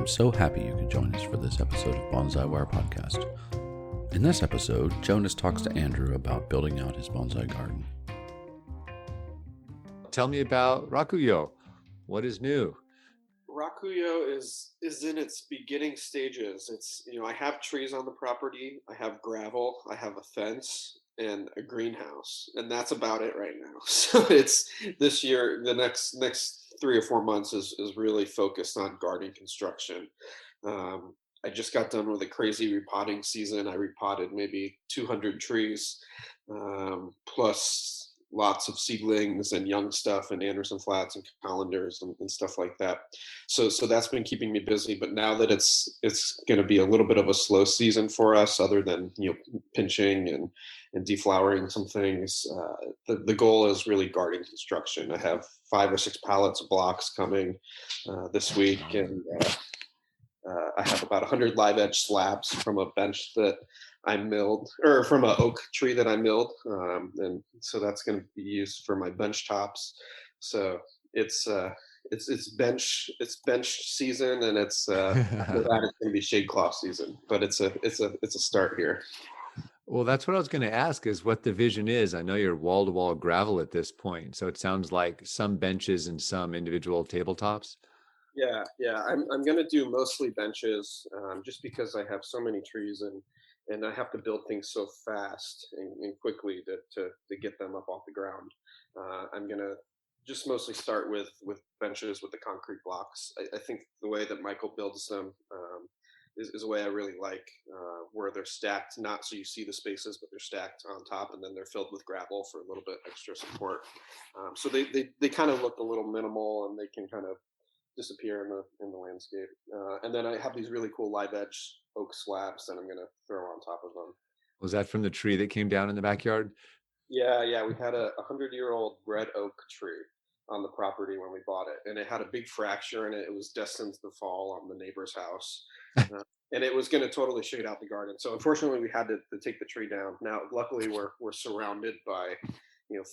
I'm so happy you could join us for this episode of Bonsai Wire Podcast. In this episode, Jonas talks to Andrew about building out his bonsai garden. Tell me about Rakuyo. What is new? Rakuyo is in its beginning stages. I have trees on the property, I have gravel, I have a fence, and a greenhouse, and that's about it right now. So it's this year, the next 3 or 4 months is really focused on garden construction. I just got done with a crazy repotting season. I repotted maybe 200 trees, plus lots of seedlings and young stuff and Anderson flats and colanders and stuff like that. So that's been keeping me busy. But now that it's going to be a little bit of a slow season for us, other than pinching and deflowering some things, the goal is really garden construction. I have 5 or 6 pallets of blocks coming this week, and I have about 100 live edge slabs from a bench that I milled, or from an oak tree that I milled, and so that's going to be used for my bench tops. So it's bench season, and it's after that it's going to be shade cloth season. But it's a start here. Well, that's what I was going to ask, is what the vision is. I know you're wall to wall gravel at this point, so it sounds like some benches and some individual tabletops. Yeah. I'm going to do mostly benches, just because I have so many trees and I have to build things so fast and quickly to get them up off the ground. I'm going to just mostly start with benches with the concrete blocks. I think the way that Michael builds them is a way I really like, where they're stacked, not so you see the spaces, but they're stacked on top, and then they're filled with gravel for a little bit extra support. So they kind of look a little minimal, and they can kind of disappear in the landscape. And then I have these really cool live edge oak slabs that I'm going to throw on top of them. Was that from the tree that came down in the backyard? Yeah. We had a 100-year-old red oak tree on the property when we bought it, and it had a big fracture in it. It was destined to fall on the neighbor's house, and it was going to totally shade out the garden. So unfortunately, we had to take the tree down. Now, luckily, we're surrounded by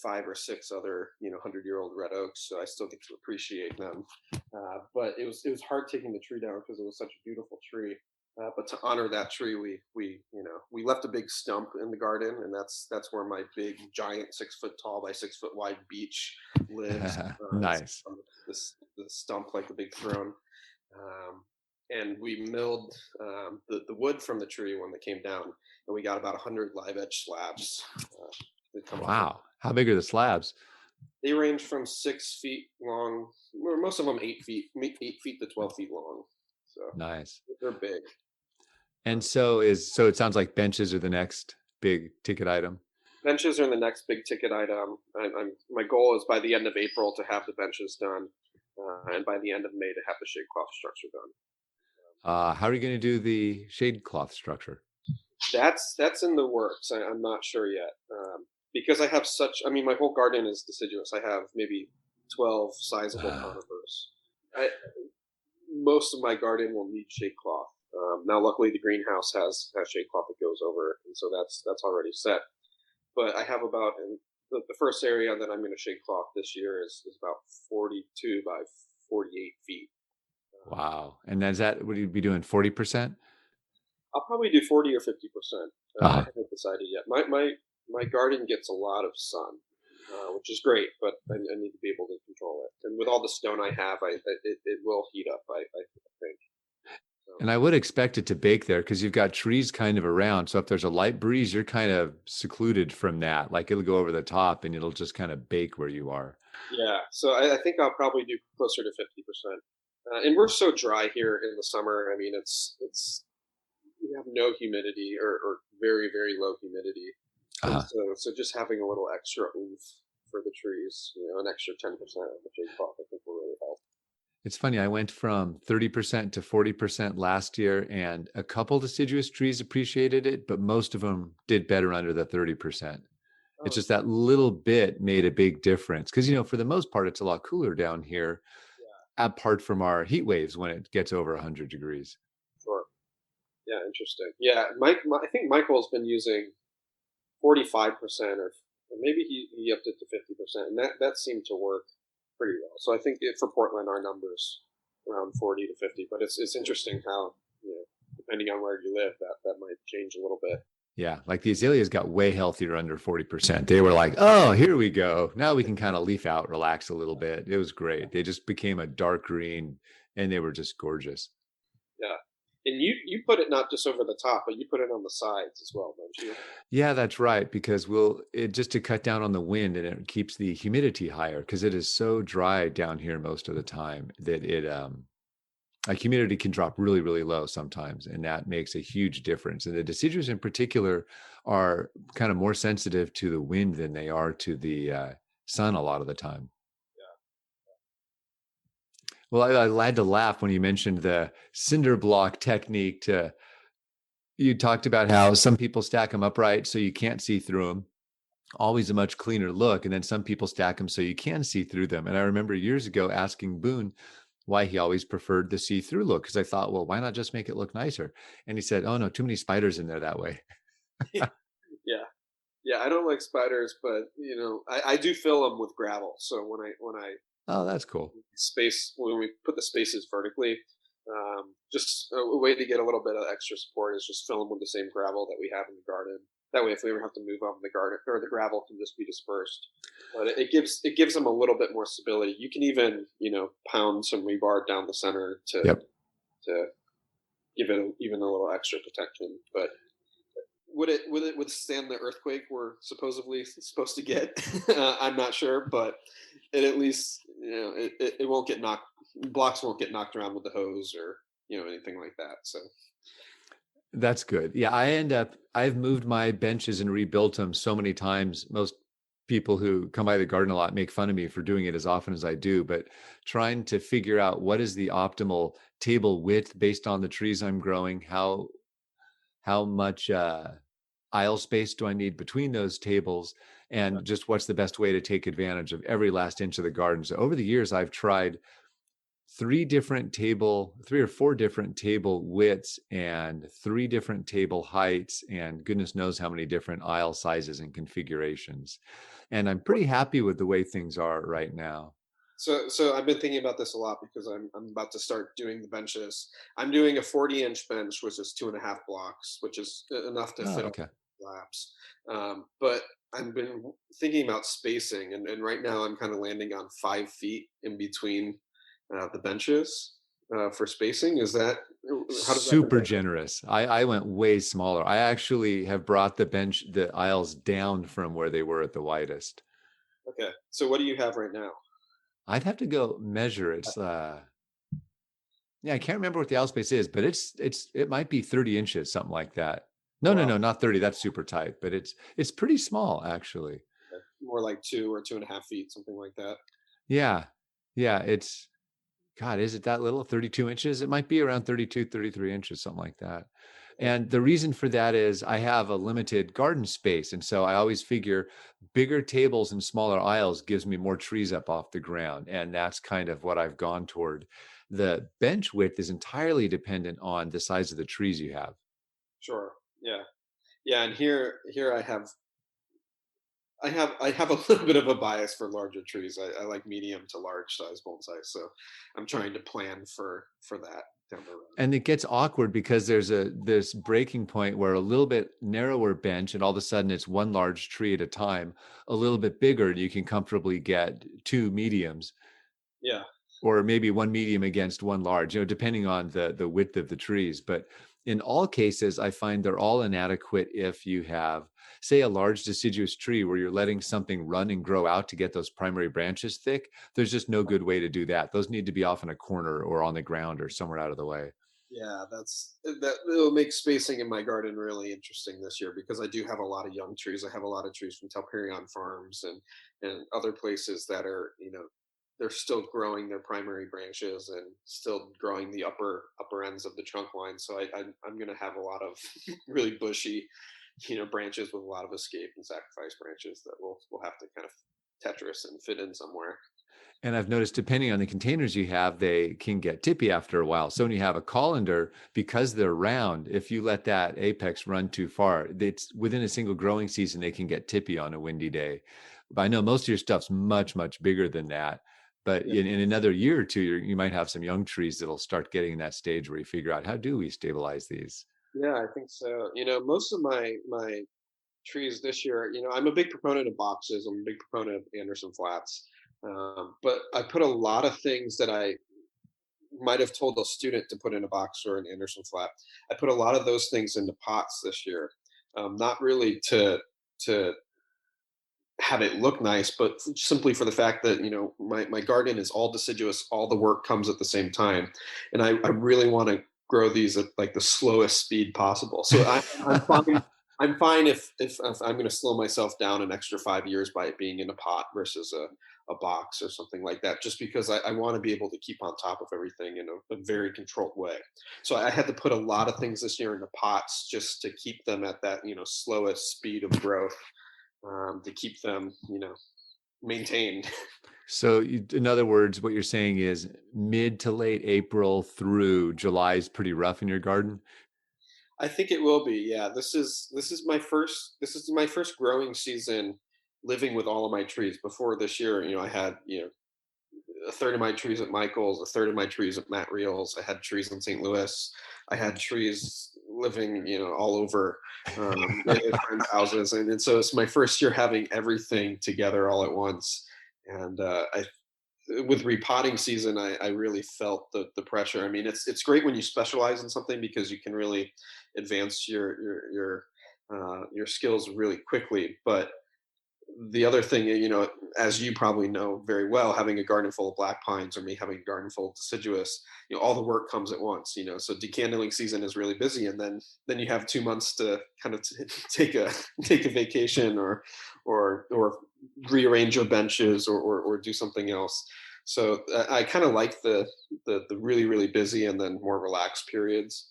5 or 6 other 100-year-old red oaks, so I still get to appreciate them. But it was hard taking the tree down because it was such a beautiful tree. But to honor that tree, we left a big stump in the garden, and that's where my big giant 6 foot tall by 6 foot wide beech lives. Nice. The stump, like the big throne. And we milled the wood from the tree when it came down, and we got about 100 live edge slabs. Wow. How big are the slabs? They range from 6 feet long, or most of them 8 feet, 8 feet to 12 feet long. So nice. They're big. And so it sounds like benches are the next big ticket item. Benches are the next big ticket item. My goal is by the end of April to have the benches done, and by the end of May to have the shade cloth structure done. How are you going to do the shade cloth structure? That's in the works. I'm not sure yet, because I have my whole garden is deciduous. I have maybe 12 sizable conifers. Most of my garden will need shade cloth. Now, luckily, the greenhouse has shade cloth that goes over it, and so that's already set. But I have about the first area that I'm going to shade cloth this year is about 42 by 48 feet. Wow! And is that what you'd be doing? 40%? I'll probably do 40 or 50%. I haven't decided yet. My garden gets a lot of sun, which is great, but I need to be able to control it. And with all the stone I have, it will heat up, I think. So. And I would expect it to bake there because you've got trees kind of around. So if there's a light breeze, you're kind of secluded from that. Like it'll go over the top and it'll just kind of bake where you are. Yeah. So I think I'll probably do closer to 50%. And we're so dry here in the summer. I mean, it's we have no humidity or very, very low humidity. So just having a little extra oomph for the trees, an extra 10% of the shade cloth, I think will really help. It's funny. I went from 30% to 40% last year, and a couple deciduous trees appreciated it, but most of them did better under the 30%. It's just that little bit made a big difference because, for the most part, it's a lot cooler down here, apart from our heat waves when it gets over 100 degrees. Sure. Yeah, interesting. Yeah, I think Michael's been using 45%, or maybe he upped it to 50%, and that seemed to work pretty well. So I think for Portland, our numbers around 40 to 50. But it's interesting how, depending on where you live, that might change a little bit. Yeah, like the azaleas got way healthier under 40%. They were like, oh, here we go. Now we can kind of leaf out, relax a little bit. It was great. They just became a dark green and they were just gorgeous. Yeah. And you put it not just over the top, but you put it on the sides as well, don't you? Yeah, that's right. Because just to cut down on the wind and it keeps the humidity higher because it is so dry down here most of the time that like humidity can drop really, really low sometimes, and that makes a huge difference. And the deciduous in particular are kind of more sensitive to the wind than they are to the sun a lot of the time. Well, I had to laugh when you mentioned the cinder block technique. You talked about how some people stack them upright so you can't see through them. Always a much cleaner look. And then some people stack them so you can see through them. And I remember years ago asking Boone why he always preferred the see-through look, because I thought, well, why not just make it look nicer? And he said, oh no, too many spiders in there that way. Yeah. Yeah, I don't like spiders, but I do fill them with gravel. So when I Oh, that's cool. when we put the spaces vertically, just a way to get a little bit of extra support is just fill them with the same gravel that we have in the garden. That way, if we ever have to move on, the garden or the gravel can just be dispersed. But it gives them a little bit more stability. You can even pound some rebar down the center to give it even a little extra protection. But would it withstand the earthquake we're supposedly supposed to get? I'm not sure, but it at least it won't get knocked. Blocks won't get knocked around with the hose or anything like that. So That's good. Yeah, I've moved my benches and rebuilt them so many times. Most people who come by the garden a lot make fun of me for doing it as often as I do, but trying to figure out what is the optimal table width based on the trees I'm growing, how much aisle space do I need between those tables, and just what's the best way to take advantage of every last inch of the garden. So over the years, I've tried three or four different table widths and three different table heights, and goodness knows how many different aisle sizes and configurations. And I'm pretty happy with the way things are right now. So I've been thinking about this a lot because I'm about to start doing the benches. I'm doing a 40-inch bench, which is 2.5 blocks, which is enough to Oh, fit okay. laps. But I've been thinking about spacing, and right now I'm kind of landing on 5 feet in between the benches for spacing. Is that how does that Super compare? generous. I went way smaller. I actually have brought the aisles down from where they were at the widest. Okay, so what do you have right now? I'd have to go measure. Yeah, I can't remember what the aisle space is, but it might be 30 inches, something like that. No, no, Wow, no, not 30. That's super tight, but it's pretty small actually. more like 2 or 2.5 feet, something like that. Yeah. Yeah, God, is it that little? 32 inches? It might be around 32, 33 inches, something like that. And the reason for that is I have a limited garden space. And so I always figure bigger tables and smaller aisles gives me more trees up off the ground. And that's kind of what I've gone toward. The bench width is entirely dependent on the size of the trees you have. Sure. Yeah. Yeah. And here I have a little bit of a bias for larger trees. I like medium to large size bonsai, so I'm trying to plan for that down the road. And it gets awkward because there's this breaking point where a little bit narrower bench and all of a sudden it's one large tree at a time. A little bit bigger and you can comfortably get two mediums, Yeah. or maybe one medium against one large, depending on the width of the trees. But in all cases, I find they're all inadequate if you have, say, a large deciduous tree where you're letting something run and grow out to get those primary branches thick. There's just no good way to do that. Those need to be off in a corner or on the ground or somewhere out of the way. Yeah, that will make spacing in my garden really interesting this year because I do have a lot of young trees. I have a lot of trees from Telperion farms and other places that are they're still growing their primary branches and still growing the upper ends of the trunk line. So I'm going to have a lot of really bushy branches with a lot of escape and sacrifice branches that we'll have to kind of Tetris and fit in somewhere. And I've noticed depending on the containers you have, they can get tippy after a while. So when you have a colander, because they're round, if you let that apex run too far, it's within a single growing season, they can get tippy on a windy day. But I know most of your stuff's much, much bigger than that. But in another year or two, you might have some young trees that'll start getting in that stage where you figure out, how do we stabilize these? Yeah, I think so. Most of my trees this year, I'm a big proponent of boxes. I'm a big proponent of Anderson flats. But I put a lot of things that I might have told a student to put in a box or an Anderson flat. I put a lot of those things into pots this year. Not really to have it look nice, but simply for the fact that my garden is all deciduous. All the work comes at the same time, and I really want to grow these at like the slowest speed possible. So I'm fine. I'm fine if I'm going to slow myself down an extra 5 years by it being in a pot versus a box or something like that, just because I want to be able to keep on top of everything in a very controlled way. So I had to put a lot of things this year into pots just to keep them at that slowest speed of growth, to keep them, maintained. So, in other words, what you're saying is mid to late April through July is pretty rough in your garden. I think it will be. Yeah, this is my first growing season living with all of my trees. Before this year, I had a third of my trees at Michael's, a third of my trees at Matt Reel's. I had trees in St. Louis. I had trees living, all over at friends' houses, and so it's my first year having everything together all at once. And I with repotting season, I really felt the pressure. I mean, it's great when you specialize in something because you can really advance your skills really quickly. But the other thing, as you probably know very well, having a garden full of black pines or me having a garden full of deciduous, all the work comes at once. So decandling season is really busy, and then you have 2 months to kind of take a take a vacation or rearrange your benches or do something else. So I kind of like the really really busy and then more relaxed periods.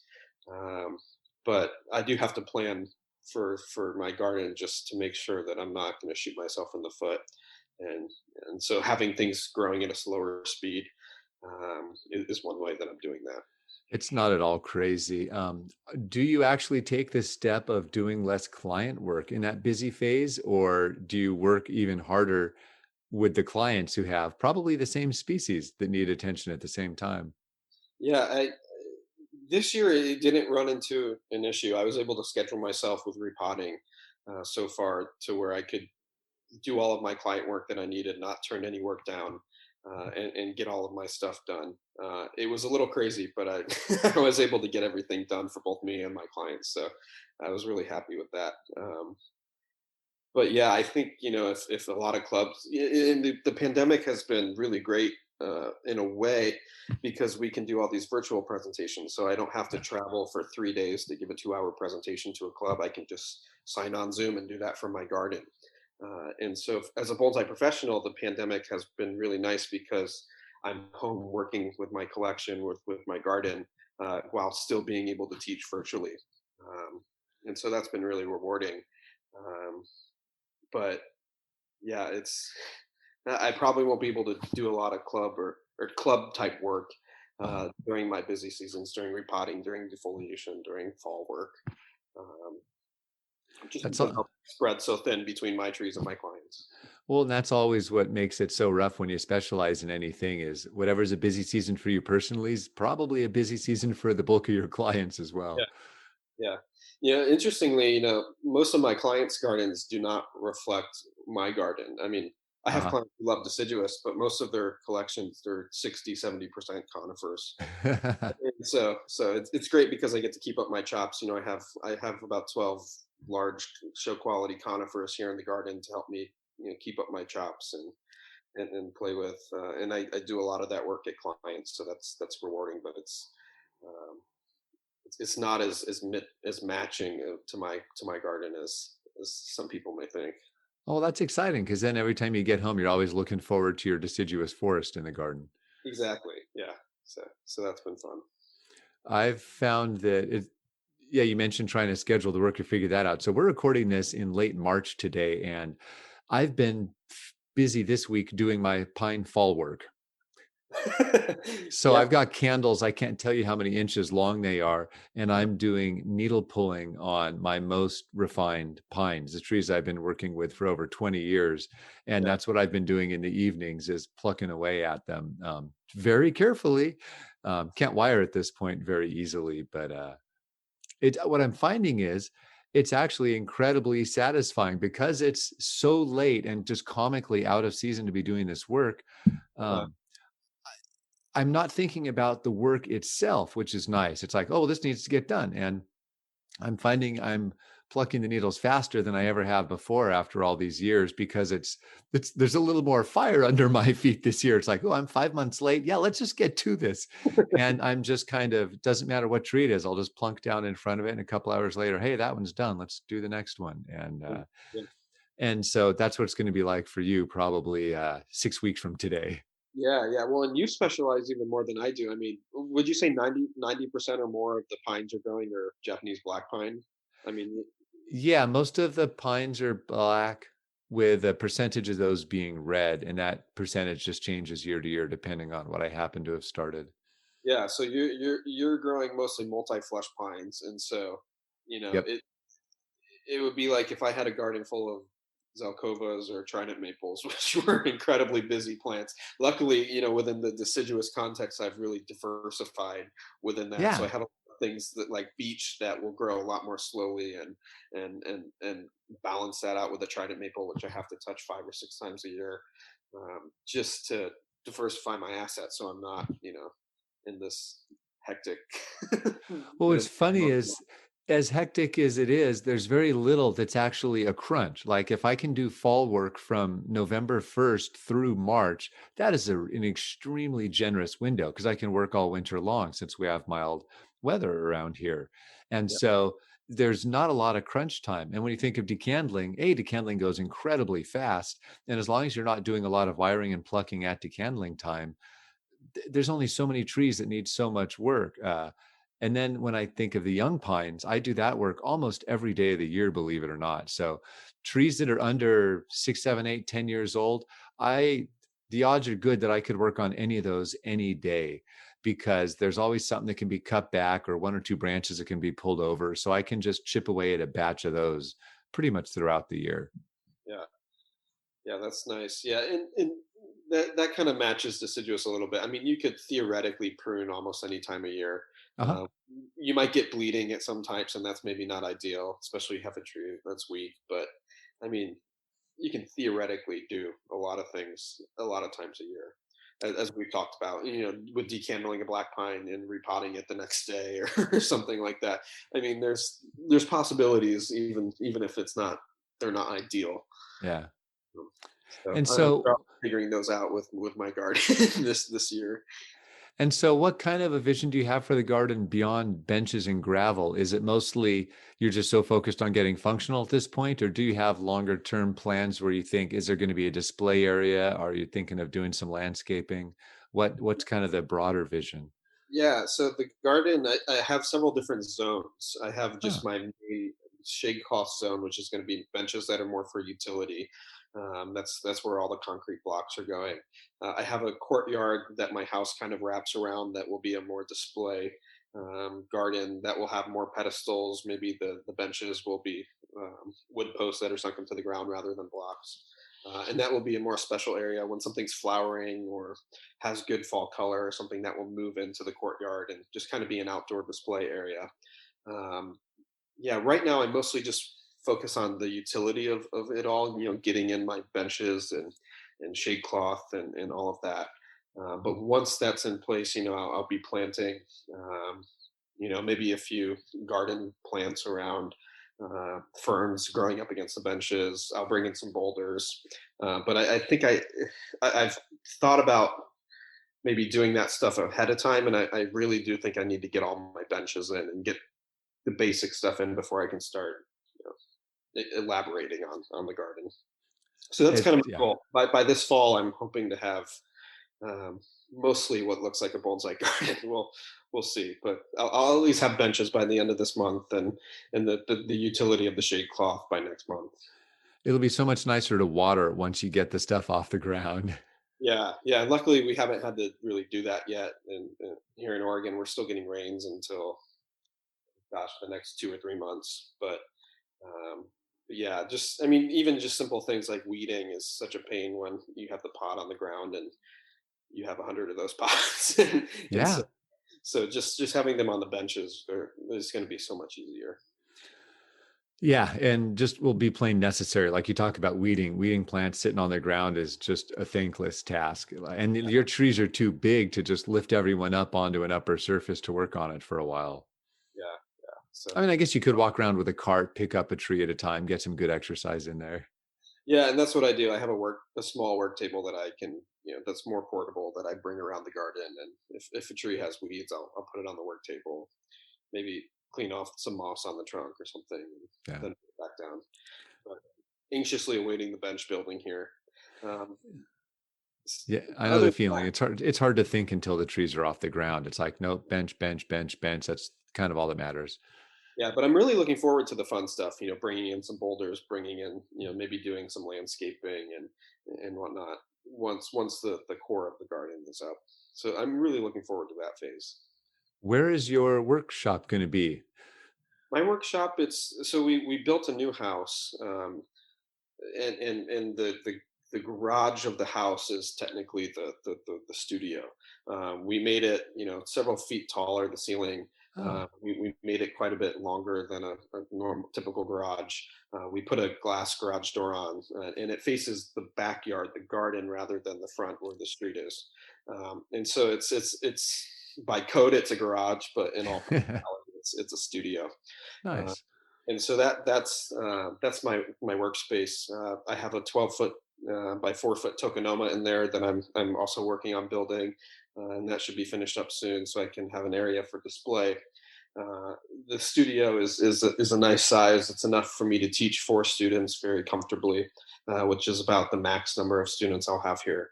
Um, but I do have to plan for my garden just to make sure that I'm not going to shoot myself in the foot. And and so having things growing at a slower speed, is one way that I'm doing that. It's not at all crazy. Do you actually take the step of doing less client work in that busy phase, or do you work even harder with the clients who have probably the same species that need attention at the same time? Yeah, this year it didn't run into an issue. I was able to schedule myself with repotting so far to where I could do all of my client work that I needed, not turn any work down, and get all of my stuff done. It was a little crazy, but I, I was able to get everything done for both me and my clients. So I was really happy with that. But yeah, I think if a lot of clubs, and the pandemic has been really great in a way because we can do all these virtual presentations. So I don't have to travel for 3 days to give a 2-hour presentation to a club. I can just sign on Zoom and do that from my garden. And so, as a bonsai professional, the pandemic has been really nice because I'm home working with my collection, with my garden, while still being able to teach virtually. And so that's been really rewarding. Um, but yeah, I probably won't be able to do a lot of club or club type work during my busy seasons, during repotting, during defoliation, during fall work, um, just That's because all. I'm spread so thin between my trees and my clients. Well, and that's always what makes it so rough when you specialize in anything is whatever's a busy season for you personally is probably a busy season for the bulk of your clients as Yeah, well. yeah. Interestingly, most of my clients' gardens do not reflect my garden. I mean, I have clients who love deciduous, but most of their collections, they're 60, 70% conifers. And so it's great because I get to keep up my chops. I have about 12 large show quality conifers here in the garden to help me keep up my chops and play with. And I do a lot of that work at clients, so that's rewarding. But um, it's not as matching to my garden as some people may think. Oh, that's exciting because then every time you get home, you're always looking forward to your deciduous forest in the garden. Exactly. Yeah. So that's been fun. I've found that yeah, you mentioned trying to schedule the work to figure that out. So we're recording this in late March today, and I've been busy this week doing my pine fall work. So Yeah. I've got candles. I can't tell you how many inches long they are. And I'm doing needle pulling on my most refined pines, the trees I've been working with for over 20 years. And Yeah. that's what I've been doing in the evenings, is plucking away at them very carefully. Can't wire at this point very easily, but what I'm finding is it's actually incredibly satisfying because it's so late and just comically out of season to be doing this work. Uh-huh. Um, I'm not thinking about the work itself, which is nice. It's like, oh, this needs to get done. And I'm finding I'm plucking the needles faster than I ever have before after all these years, because it's there's a little more fire under my feet this year. It's like, oh, I'm 5 months late. Yeah, let's just get to this. And I'm just kind of, doesn't matter what tree it is, I'll just plunk down in front of it. And a couple hours later, hey, that one's done. Let's do the next one. Yeah. And so that's what it's going to be like for you probably 6 weeks from today. Yeah, yeah. Well, and you specialize even more than I do. I mean, would you say 90% or more of the pines you're growing are Japanese black pine? I mean, Yeah, most of the pines are black, with a percentage of those being red, and that percentage just changes year to year depending on what I happen to have started. yeah. So you're growing mostly multi-flush pines, and so Yep. it would be like if I had a garden full of Zelkovas or Trident maples, which were incredibly busy plants. Luckily, within the deciduous context, I've really diversified within that. So I Yeah. have a lot of things that like beech that will grow a lot more slowly and balance that out with a Trident maple, which I have to touch 5 or 6 times a year, just to diversify my assets. So I'm not, in this hectic. Well, bit what's of funny is, as hectic as it is, there's very little that's actually a crunch. Like if I can do fall work from November 1st through March, that is an extremely generous window, because I can work all winter long since we have mild weather around here. And Yeah. so there's not a lot of crunch time. And when you think of decandling, decandling goes incredibly fast. And as long as you're not doing a lot of wiring and plucking at decandling time, there's only so many trees that need so much work. And then when I think of the young pines, I do that work almost every day of the year, believe it or not. So trees that are under 6, 7, 8, 10 years old, I the odds are good that I could work on any of those any day, because there's always something that can be cut back or one or two branches that can be pulled over. So I can just chip away at a batch of those pretty much throughout the year. Yeah. Yeah, that's nice. Yeah, and that kind of matches deciduous a little bit. I mean, you could theoretically prune almost any time of year. Uh-huh. Uh, you might get bleeding at some types, and that's maybe not ideal, especially if you have a tree that's weak. But I mean, you can theoretically do a lot of things a lot of times a year, as we've talked about. With decandling a black pine and repotting it the next day, or something like that. I mean, there's possibilities, even if they're not ideal. Yeah. So And I'm so figuring those out with my garden this year. And so, what kind of a vision do you have for the garden beyond benches and gravel? Is it mostly you're just so focused on getting functional at this point, or do you have longer term plans where you think, is there going to be a display area? Are you thinking of doing some landscaping? What's kind of the broader vision? Yeah, so the garden, I have several different zones. I have Huh. just my main shade cloth zone, which is going to be benches that are more for utility. That's where all the concrete blocks are going. I have a courtyard that my house kind of wraps around that will be a more display garden that will have more pedestals. Maybe the benches will be wood posts that are sunk into the ground rather than blocks. And that will be a more special area when something's flowering or has good fall color or something that will move into the courtyard and just kind of be an outdoor display area. Um, yeah, right now I mostly just focus on the utility of it all, getting in my benches and shade cloth and all of that. But once that's in place, I'll be planting, maybe a few garden plants around, ferns growing up against the benches. I'll bring in some boulders. But I think I've thought about maybe doing that stuff ahead of time. And I really do think I need to get all my benches in and get the basic stuff in before I can start elaborating on the garden. So that's kind of my Yeah. goal. By this fall, I'm hoping to have um, mostly what looks like a bonsai garden. We'll see, but I'll at least have benches by the end of this month, and the utility of the shade cloth by next month. It'll be so much nicer to water once you get the stuff off the ground. Yeah, yeah. Luckily, we haven't had to really do that yet. And here in Oregon, we're still getting rains until, gosh, the next 2 or 3 months. Um, but yeah, just I mean, even just simple things like weeding is such a pain when you have the pot on the ground and you have 100 of those pots, and Yeah. so just having them on the benches is going to be so much easier. Yeah, and just will be plain necessary. Like you talk about weeding, weeding plants sitting on the ground is just a thankless task. And your trees are too big to just lift everyone up onto an upper surface to work on it for a while. Yeah, yeah. So I mean, I guess you could walk around with a cart, pick up a tree at a time, get some good exercise in there. yeah, and that's what I do. I have a small work table that I can, that's more portable that I bring around the garden. And if a tree has weeds, I'll put it on the work table. Maybe clean off some moss on the trunk or something, and Yeah. then put it back down. But anxiously awaiting the bench building here. Um, Yeah, I know Other the than feeling. that, It's hard to think until the trees are off the ground. It's like, nope, bench, bench, bench, bench. That's kind of all that matters. yeah, but I'm really looking forward to the fun stuff. Bringing in some boulders, bringing in, maybe doing some landscaping and whatnot. Once the core of the garden is up, so I'm really looking forward to that phase. Where is your workshop going to be? My workshop, it's so we built a new house, and the garage of the house is technically the studio. We made it, several feet taller. The ceiling, Oh, we made it quite a bit longer than a normal typical garage. We put a glass garage door on, and it faces the backyard, the garden, rather than the front where the street is. And so it's by code it's a garage, but in all practicality, it's a studio. Uh, nice. and so that's my workspace. I have a 12-foot by 4-foot tokonoma in there that I'm also working on building, and that should be finished up soon, so I can have an area for display. Uh, the studio is a nice size. It's enough for me to teach 4 students very comfortably, which is about the max number of students I'll have here.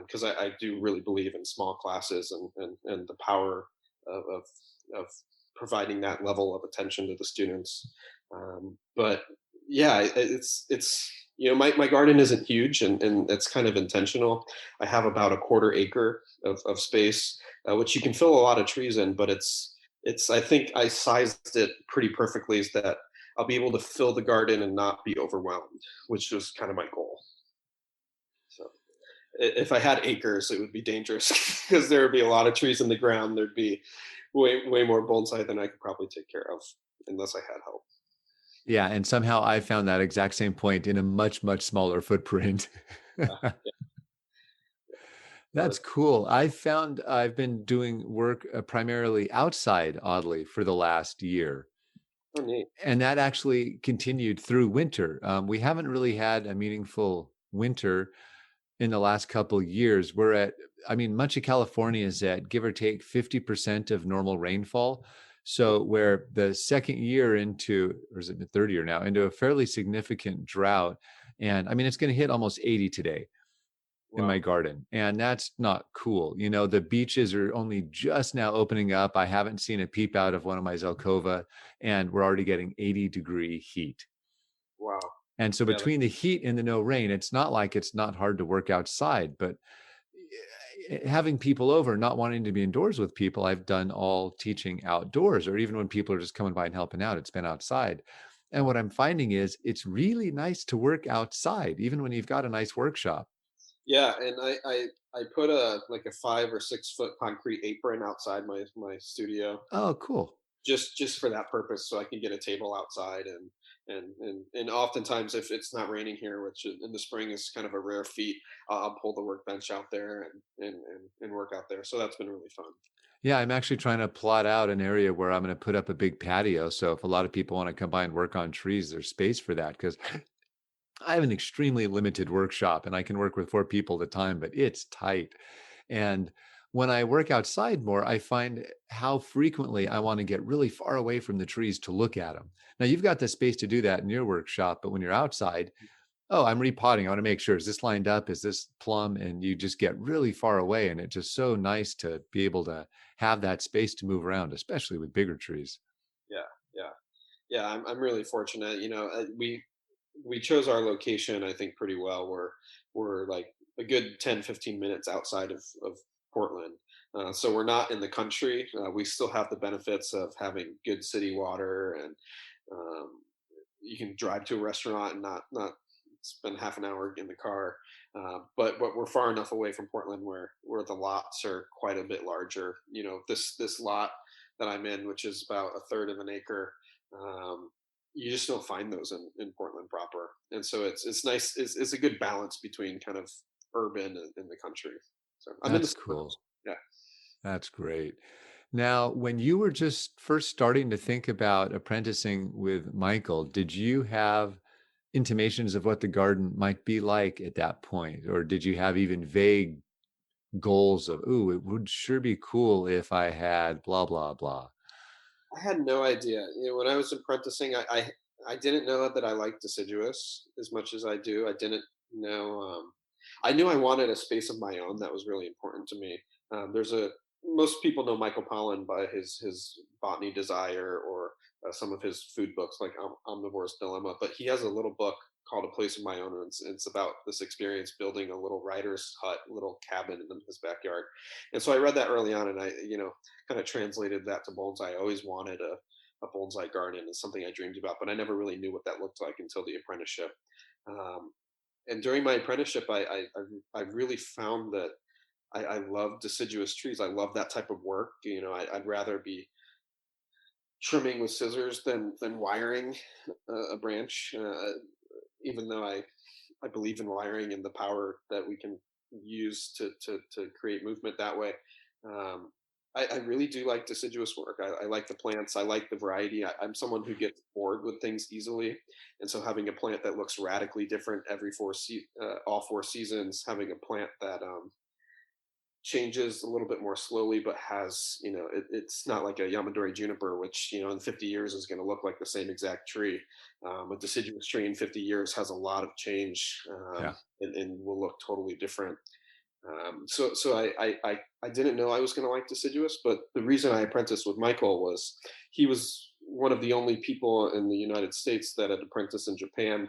Because I do really believe in small classes and the power of providing that level of attention to the students. But yeah, it's my garden isn't huge, and it's kind of intentional. I have about a quarter acre of space, which you can fill a lot of trees in, but it's I think I sized it pretty perfectly, is that I'll be able to fill the garden and not be overwhelmed, which was kind of my goal. So if I had acres, it would be dangerous because there would be a lot of trees in the ground. There'd be way more bonsai than I could probably take care of unless I had help. Yeah, and somehow I found that exact same point in a much, much smaller footprint. Yeah, yeah. That's cool. I found I've been doing work primarily outside, oddly, for the last year. Oh, neat. And that actually continued through winter. We haven't really had a meaningful winter in the last couple of years. I mean, much of California is at give or take 50% of normal rainfall. So where the second year into, or is it the third year now, into a fairly significant drought. And I mean, it's going to hit almost 80 today in my Wow. garden. And that's not cool. The beaches are only just now opening up. I haven't seen a peep out of one of my Zelkova, and we're already getting 80-degree heat. Wow. And so Yeah. between the heat and the no rain, it's not like it's not hard to work outside, but having people over, not wanting to be indoors with people, I've done all teaching outdoors, or even when people are just coming by and helping out, it's been outside. And what I'm finding is it's really nice to work outside, even when you've got a nice workshop. Yeah, and I put a 5 or 6 foot concrete apron outside my studio, Oh, cool. just for that purpose, so I can get a table outside. And oftentimes, if it's not raining here, which in the spring is kind of a rare feat, I'll pull the workbench out there and work out there. So that's been really fun. Yeah, I'm actually trying to plot out an area where I'm going to put up a big patio. So if a lot of people want to come by and work on trees, there's space for that because I have an extremely limited workshop and I can work with 4 people at a time, but it's tight. And when I work outside more, I find how frequently I want to get really far away from the trees to look at them. Now, you've got the space to do that in your workshop, but when you're outside, oh, I'm repotting. I want to make sure, is this lined up? Is this plumb? And you just get really far away. And it's just so nice to be able to have that space to move around, especially with bigger trees. Yeah, yeah, yeah. I'm really fortunate. We chose our location, I think, pretty well. We're like a good 10-15 minutes outside of Portland. So we're not in the country. We still have the benefits of having good city water, and um, you can drive to a restaurant and not spend half an hour in the car. But we're far enough away from Portland where the lots are quite a bit larger. This lot that I'm in, which is about a third of an acre. Um, you just don't find those in Portland proper, and so it's nice. It's a good balance between kind of urban and the country. So I'm in the That's suburbs. cool. Yeah. That's great. Now, when you were just first starting to think about apprenticing with Michael, did you have intimations of what the garden might be like at that point? Or did you have even vague goals of, ooh, it would sure be cool if I had blah, blah, blah? I had no idea. When I was apprenticing, I didn't know that I liked deciduous as much as I do. I didn't know. I knew I wanted a space of my own. That was really important to me. There's a Most people know Michael Pollan by his Botany Desire, or some of his food books like Omnivore's Dilemma. But he has a little book called A Place of My Own, and it's about this experience building a little writer's hut, little cabin in his backyard. And so I read that early on, and I kind of translated that to bonsai. I always wanted a bonsai garden, and something I dreamed about, but I never really knew what that looked like until the apprenticeship. Um, and during my apprenticeship, I really found that I love deciduous trees. I love that type of work. I'd rather be trimming with scissors than wiring a branch. Even though I believe in wiring and the power that we can use to create movement that way. Um, I really do like deciduous work. I like the plants. I like the variety. I'm someone who gets bored with things easily, and so having a plant that looks radically different every all 4 seasons, having a plant that changes a little bit more slowly, but has it's not like a Yamadori juniper, which in 50 years is going to look like the same exact tree. A deciduous tree in 50 years has a lot of change, Yeah. and will look totally different. So I didn't know I was going to like deciduous, but the reason I apprenticed with Michael was he was one of the only people in the United States that had apprenticed in Japan,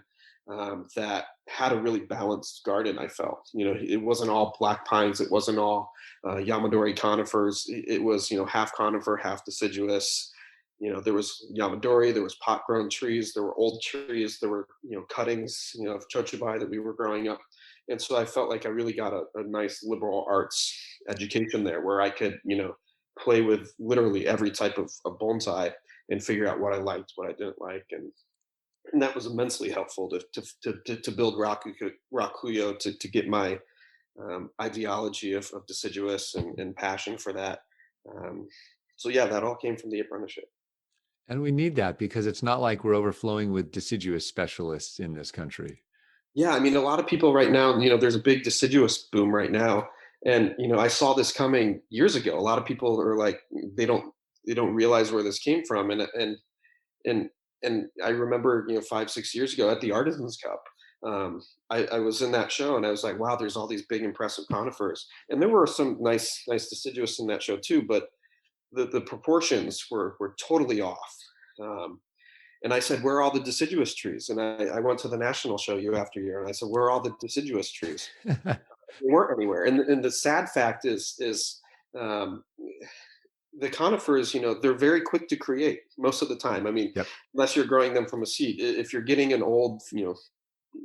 that had a really balanced garden. I felt, it wasn't all black pines, it wasn't all Yamadori conifers. It was, half conifer, half deciduous. There was Yamadori, there was pot grown trees, there were old trees, there were cuttings, of chochibai that we were growing up. And so I felt like I really got a nice liberal arts education there, where I could play with literally every type of bonsai and figure out what I liked, what I didn't like. And that was immensely helpful to build Rakuyo, to get my ideology of deciduous and passion for that. Um, so yeah, that all came from the apprenticeship. And we need that because it's not like we're overflowing with deciduous specialists in this country. Yeah, I mean, a lot of people right now, there's a big deciduous boom right now, and I saw this coming years ago. A lot of people are like, they don't realize where this came from, and and I remember 5-6 years ago at the Artisans Cup, I was in that show, and I was like, wow, there's all these big impressive conifers, and there were some nice deciduous in that show too, but the proportions were totally off. Um, and I said, where are all the deciduous trees? And I went to the national show year after year, and I said, where are all the deciduous trees? They weren't anywhere. And the sad fact is um, the conifers, they're very quick to create most of the time. I mean, Yep. unless you're growing them from a seed. If you're getting an old,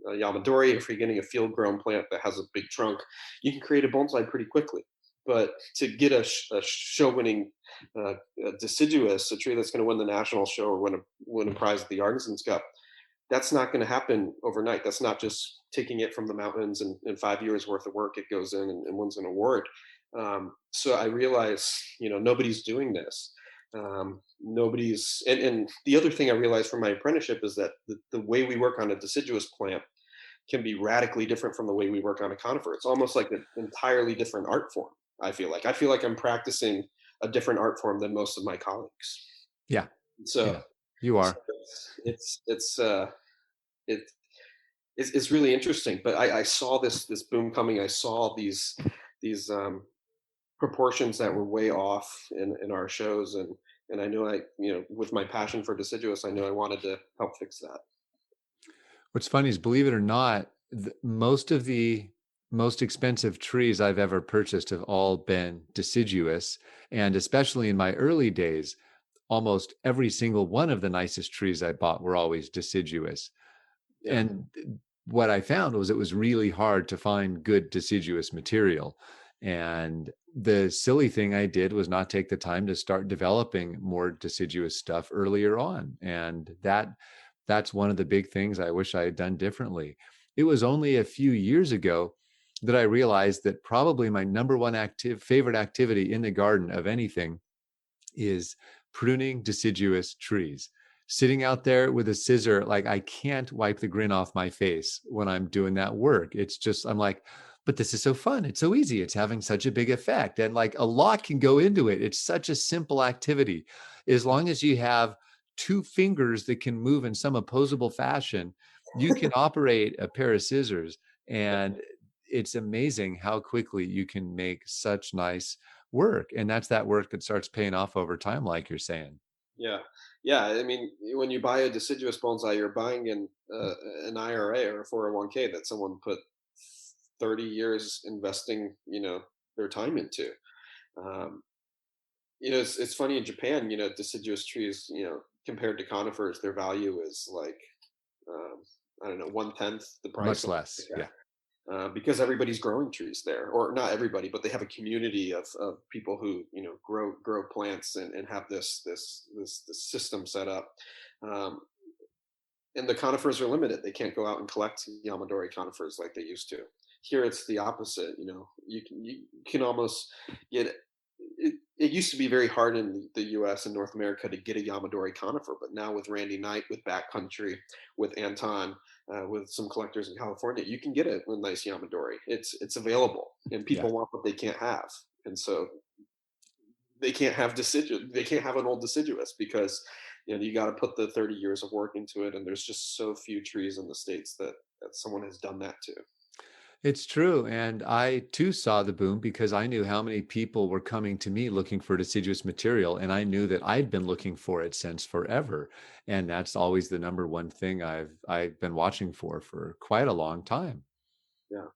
Yamadori, if you're getting a field grown plant that has a big trunk, you can create a bonsai pretty quickly. But to get a show winning deciduous, a tree that's going to win the national show or win a prize at the Artisans Cup, that's not going to happen overnight. That's not just taking it from the mountains and in 5 years worth of work, it goes in and wins an award. So I realized, nobody's doing this. And the other thing I realized from my apprenticeship is that the way we work on a deciduous plant can be radically different from the way we work on a conifer. It's almost like an entirely different art form. I feel like I'm practicing a different art form than most of my colleagues. Yeah. So, Yeah. You so are. it, it's really interesting. But I saw this boom coming. I saw these proportions that were way off in our shows, and I knew with my passion for deciduous, I knew I wanted to help fix that. What's funny is, believe it or not, most of the most expensive trees I've ever purchased have all been deciduous. And especially in my early days, almost every single one of the nicest trees I bought were always deciduous. Yeah. And what I found was it was really hard to find good deciduous material. And the silly thing I did was not take the time to start developing more deciduous stuff earlier on. And that's one of the big things I wish I had done differently. It was only a few years ago that I realized that probably my number one favorite activity in the garden of anything is pruning deciduous trees. Sitting out there with a scissor, like I can't wipe the grin off my face when I'm doing that work. It's just, I'm like, but this is so fun. It's so easy. It's having such a big effect. And like a lot can go into it. It's such a simple activity. As long as you have two fingers that can move in some opposable fashion, you can operate a pair of scissors. And it's amazing how quickly you can make such nice work. And that's that work that starts paying off over time, like you're saying. Yeah, yeah. I mean, when you buy a deciduous bonsai, you're buying an IRA or a 401k that someone put 30 years investing, their time into. Um, it's funny in Japan, deciduous trees, compared to conifers, their value is like, um, I don't know, 1/10 the price. Much Something less. like Yeah. that. Because everybody's growing trees there, or not everybody, but they have a community of people who grow plants and have this system set up. Um, and the conifers are limited; they can't go out and collect Yamadori conifers like they used to. Here, it's the opposite. You can almost get it used to be very hard in the U.S. and North America to get a Yamadori conifer, but now with Randy Knight, with Backcountry, with Anton, with some collectors in California, you can get a nice Yamadori. It's available, and Yeah. people want what they can't have, and so they can't have deciduous. They can't have an old deciduous because you got to put the 30 years of work into it, and there's just so few trees in the states that someone has done that to. It's true. And I too saw the boom because I knew how many people were coming to me looking for deciduous material. And I knew that I'd been looking for it since forever. And that's always the number one thing I've been watching for quite a long time. Yeah,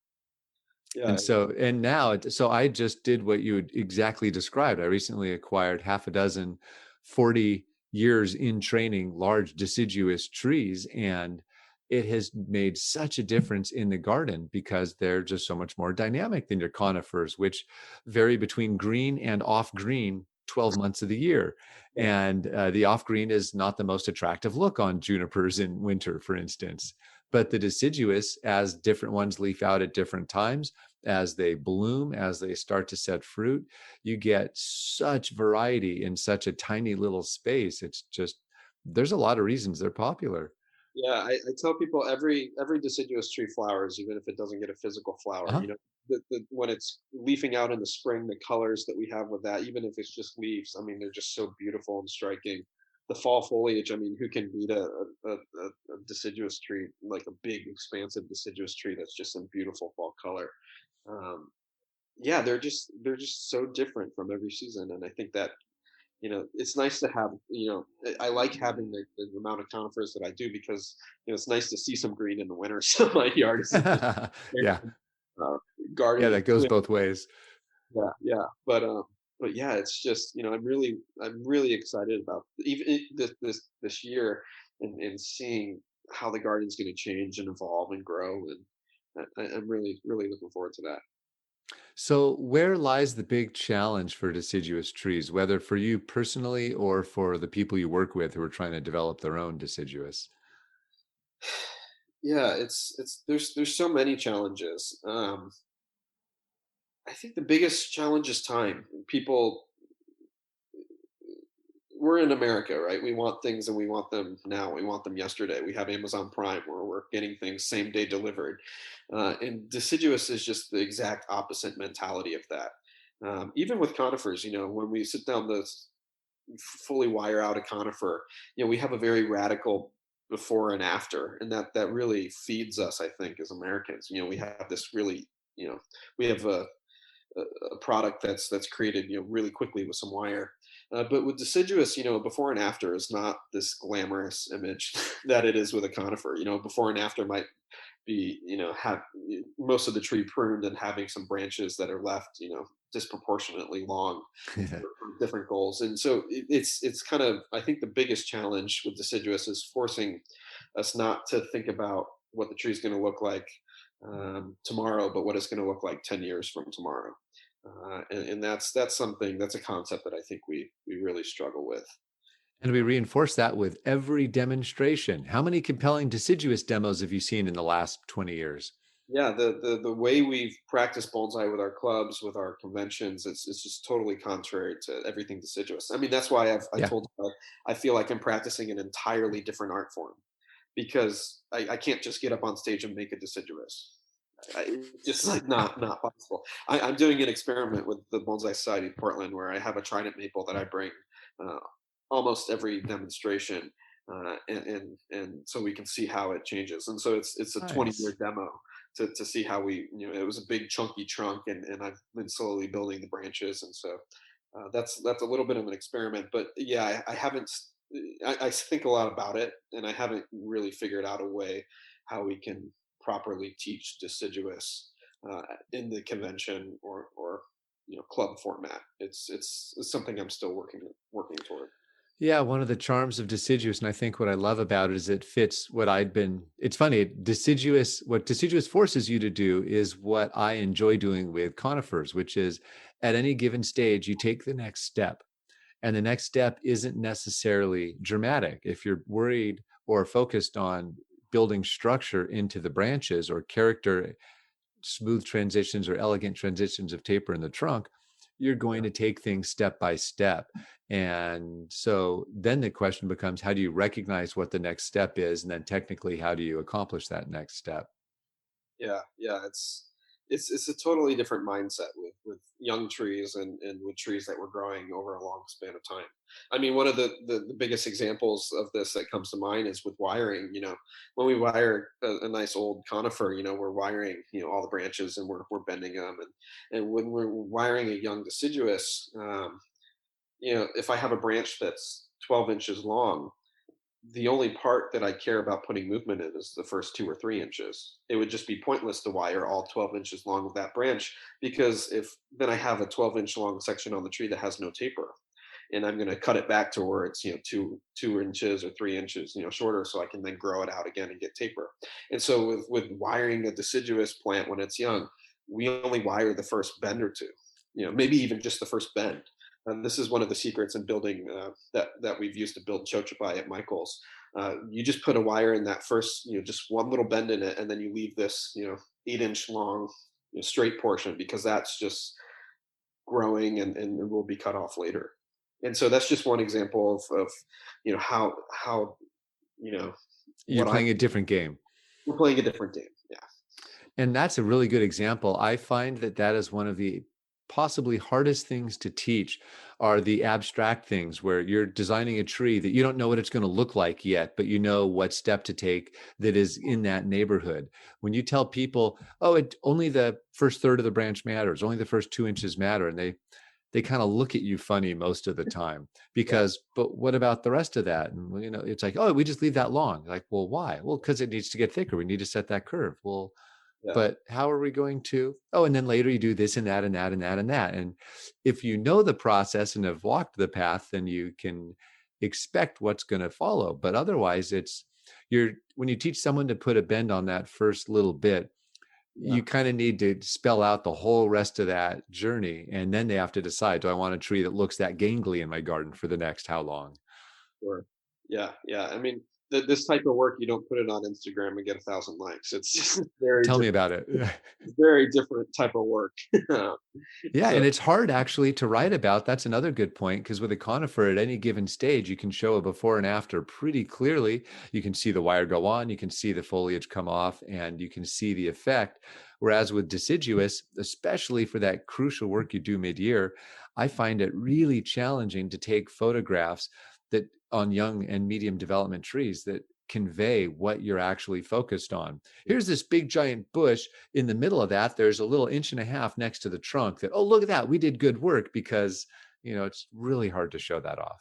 yeah, And so, and now, so I just did what you exactly described. I recently acquired half a dozen 40 years in training large deciduous trees, and it has made such a difference in the garden because they're just so much more dynamic than your conifers, which vary between green and off green 12 months of the year. yeah, And the off green is not the most attractive look on junipers in winter, for instance. But the deciduous, as different ones leaf out at different times, as they bloom, as they start to set fruit, you get such variety in such a tiny little space. It's just, there's a lot of reasons they're popular. yeah. I tell people every deciduous tree flowers, even if it doesn't get a physical flower. Uh-huh. When it's leafing out in the spring, the colors that we have with that, even if it's just leaves, I mean, they're just so beautiful and striking. The fall foliage, I mean, who can beat a deciduous tree, like a big, expansive deciduous tree that's just in beautiful fall color? Um, yeah, they're just so different from every season, and I think that it's nice to have. I like having the amount of conifers that I do because it's nice to see some green in the winter. So my yard isn't just Yeah. uh, Yeah, garden that goes clear. both ways. Yeah, yeah, but yeah, it's just I'm really excited about even this year and seeing how the garden's going to change and evolve and grow, and I'm really really looking forward to that. So, where lies the big challenge for deciduous trees, whether for you personally or for the people you work with who are trying to develop their own deciduous? Yeah, it's there's so many challenges. I think the biggest challenge is time. People, we're in America, right? We want things and we want them now. We want them yesterday. We have Amazon Prime where we're getting things same day delivered. And deciduous is just the exact opposite mentality of that. Even with conifers, when we sit down to fully wire out a conifer, we have a very radical before and after, and that really feeds us, I think, as Americans. We have this really, we have a product that's created really quickly with some wire. But with deciduous, before and after is not this glamorous image that it is with a conifer. Before and after might be, have most of the tree pruned and having some branches that are left, disproportionately long for different goals. And so it's kind of, I think the biggest challenge with deciduous is forcing us not to think about what the tree is going to look like tomorrow, but what it's going to look like 10 years from tomorrow. And that's something, that's a concept that I think we really struggle with. And we reinforce that with every demonstration. How many compelling deciduous demos have you seen in the last 20 years? Yeah, the way we've practiced bonsai with our clubs, with our conventions, it's just totally contrary to everything deciduous. I mean, that's why I Yeah. told you, I feel like I'm practicing an entirely different art form because I can't just get up on stage and make a deciduous. It's just like not possible. I'm doing an experiment with the Bonsai Society of Portland where I have a trident maple that I bring uh, almost every demonstration, and so we can see how it changes. And so it's a 20-year Nice. demo to see how it was a big chunky trunk, and I've been slowly building the branches, and so that's a little bit of an experiment. But yeah, I haven't. I think a lot about it, and I haven't really figured out a way how we can properly teach deciduous in the convention or club format. It's something I'm still working toward. Yeah, one of the charms of deciduous, and I think what I love about it is it fits what I'd been. It's funny, what deciduous forces you to do is what I enjoy doing with conifers, which is at any given stage, you take the next step. And the next step isn't necessarily dramatic. If you're worried or focused on building structure into the branches or character, smooth transitions or elegant transitions of taper in the trunk, you're going to take things step by step. And so then the question becomes, how do you recognize what the next step is? And then technically, how do you accomplish that next step? Yeah, it's a totally different mindset with young trees and with trees that were growing over a long span of time. I mean, one of the biggest examples of this that comes to mind is with wiring. When we wire a nice old conifer, we're wiring all the branches, and we're bending them, and when we're wiring a young deciduous, if I have a branch that's 12 inches long, the only part that I care about putting movement in is the first 2 or 3 inches. It would just be pointless to wire all 12 inches long of that branch, because if then I have a 12-inch long section on the tree that has no taper, and I'm going to cut it back to where it's 2 inches or 3 inches shorter, so I can then grow it out again and get taper. And so with wiring a deciduous plant when it's young, we only wire the first bend or two, maybe even just the first bend. And this is one of the secrets in building that we've used to build chochabai at Michael's. You just put a wire in that first, just one little bend in it, and then you leave this, 8-inch long straight portion, because that's just growing, and it will be cut off later. And so that's just one example of how you know You're what I playing a different game. we're playing a different game. Yeah, And that's a really good example. I find that that is one of the possibly hardest things to teach are the abstract things where you're designing a tree that you don't know what it's going to look like yet, but you know what step to take that is in that neighborhood. When you tell people, oh, only the first third of the branch matters, only the first 2 inches matter, and they kind of look at you funny most of the time yeah, because, but what about the rest of that? And it's like, oh, we just leave that long. Like, well, why? Well, because it needs to get thicker. We need to set that curve. Well, yeah, but how are we going to? Oh, and then later you do this and that and that and that and that. And if you know the process and have walked the path, then you can expect what's going to follow. But otherwise, when you teach someone to put a bend on that first little bit, yeah. you kind of need to spell out the whole rest of that journey. And then they have to decide, do I want a tree that looks that gangly in my garden for the next how long? Sure. Yeah. I mean, this type of work, you don't put it on Instagram and get 1,000 likes. It's just Tell me about it. very different type of work. Yeah, So and it's hard actually to write about. That's another good point because with a conifer at any given stage, you can show a before and after pretty clearly. You can see the wire go on, you can see the foliage come off, and you can see the effect. Whereas with deciduous, especially for that crucial work you do mid-year, I find it really challenging to take photographs that on young and medium development trees that convey what you're actually focused on. Here's this big giant bush in the middle of that, there's a little inch and a half next to the trunk that, oh, look at that. We did good work because, it's really hard to show that off.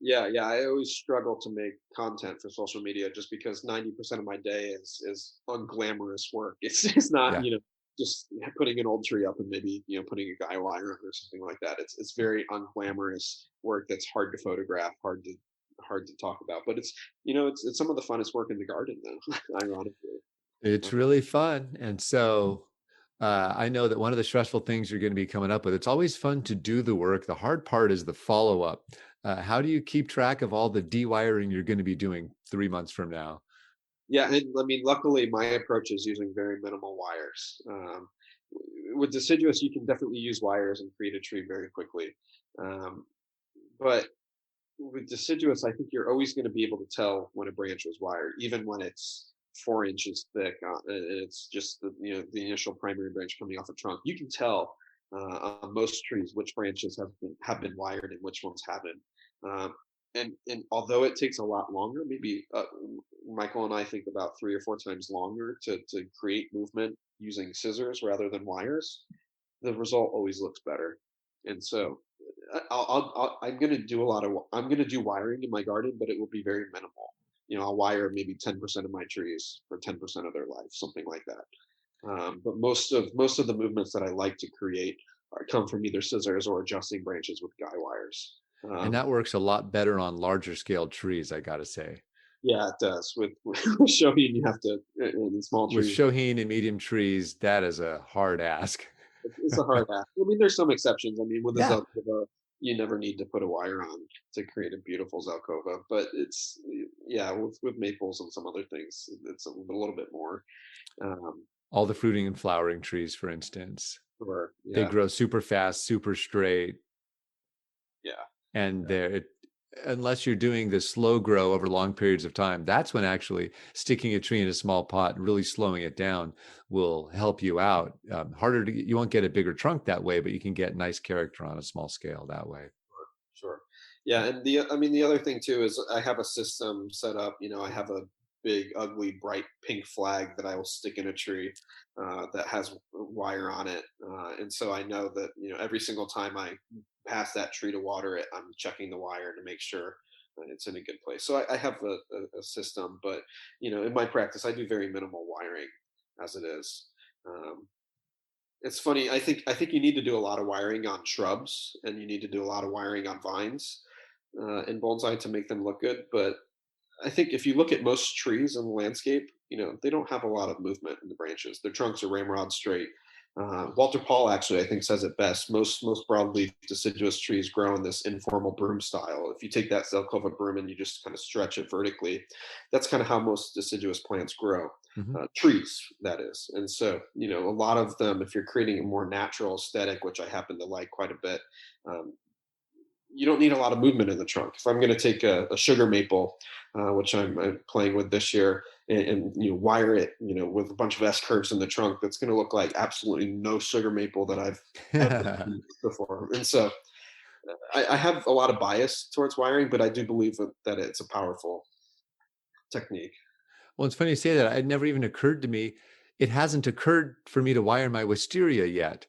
Yeah. I always struggle to make content for social media just because 90% of my day is unglamorous work. It's not, Yeah. just putting an old tree up and maybe, putting a guy wire or something like that. It's very unglamorous work that's hard to photograph, hard to talk about. But it's some of the funnest work in the garden though, ironically. It's really fun. And so I know that one of the stressful things you're going to be coming up with, it's always fun to do the work. The hard part is the follow up. How do you keep track of all the dewiring you're going to be doing 3 months from now? Yeah, and I mean, luckily, my approach is using very minimal wires. With deciduous, you can definitely use wires and create a tree very quickly. Um, but with deciduous, I think you're always going to be able to tell when a branch was wired, even when it's 4 inches thick and it's just the initial primary branch coming off a trunk. You can tell on most trees which branches have been wired and which ones haven't. Um, and although it takes a lot longer, maybe Michael and I think about 3 or 4 times longer to create movement using scissors rather than wires, the result always looks better. And so I'm going to do I'm going to do wiring in my garden, but it will be very minimal. I'll wire maybe 10% of my trees for 10% of their life, something like that. But most of the movements that I like to create come from either scissors or adjusting branches with guy wires. And that works a lot better on larger scale trees, I got to say. Yeah, it does. With Shohin, you have to in small With trees. Shohin and medium trees, that is a hard ask. It's a hard ask. I mean, there's some exceptions. I mean, with the Yeah. Zelkova, you never need to put a wire on to create a beautiful Zelkova. But yeah, with maples and some other things, it's a little bit more. Um, All the fruiting and flowering trees, for instance, or they yeah, grow super fast, super straight, yeah, and unless you're doing the slow grow over long periods of time, that's when actually sticking a tree in a small pot and really slowing it down will help you out. Harder to you won't get a bigger trunk that way, but you can get nice character on a small scale that way. sure. Yeah, and I mean, the other thing too is I have a system set up. I have a big, ugly, bright pink flag that I will stick in a tree that has wire on it, and so I know that every single time I pass that tree to water it, I'm checking the wire to make sure it's in a good place. So I have a system, but in my practice, I do very minimal wiring as it is. Um, it's funny. I think you need to do a lot of wiring on shrubs, and you need to do a lot of wiring on vines in bonsai to make them look good. But I think if you look at most trees in the landscape, they don't have a lot of movement in the branches. Their trunks are ramrod straight. Walter Paul actually, I think, says it best. Most broadleaf deciduous trees grow in this informal broom style. If you take that Zelkova broom and you just kind of stretch it vertically, that's kind of how most deciduous plants grow. Mhm. Trees, that is. And so, a lot of them, if you're creating a more natural aesthetic, which I happen to like quite a bit, um, you don't need a lot of movement in the trunk. If I'm going to take a sugar maple, which I'm playing with this year, and wire it, with a bunch of S curves in the trunk, that's going to look like absolutely no sugar maple that I've ever seen before. And so I have a lot of bias towards wiring, but I do believe that it's a powerful technique. Well, it's funny you say that. It never even occurred to me. It hasn't occurred for me to wire my wisteria yet.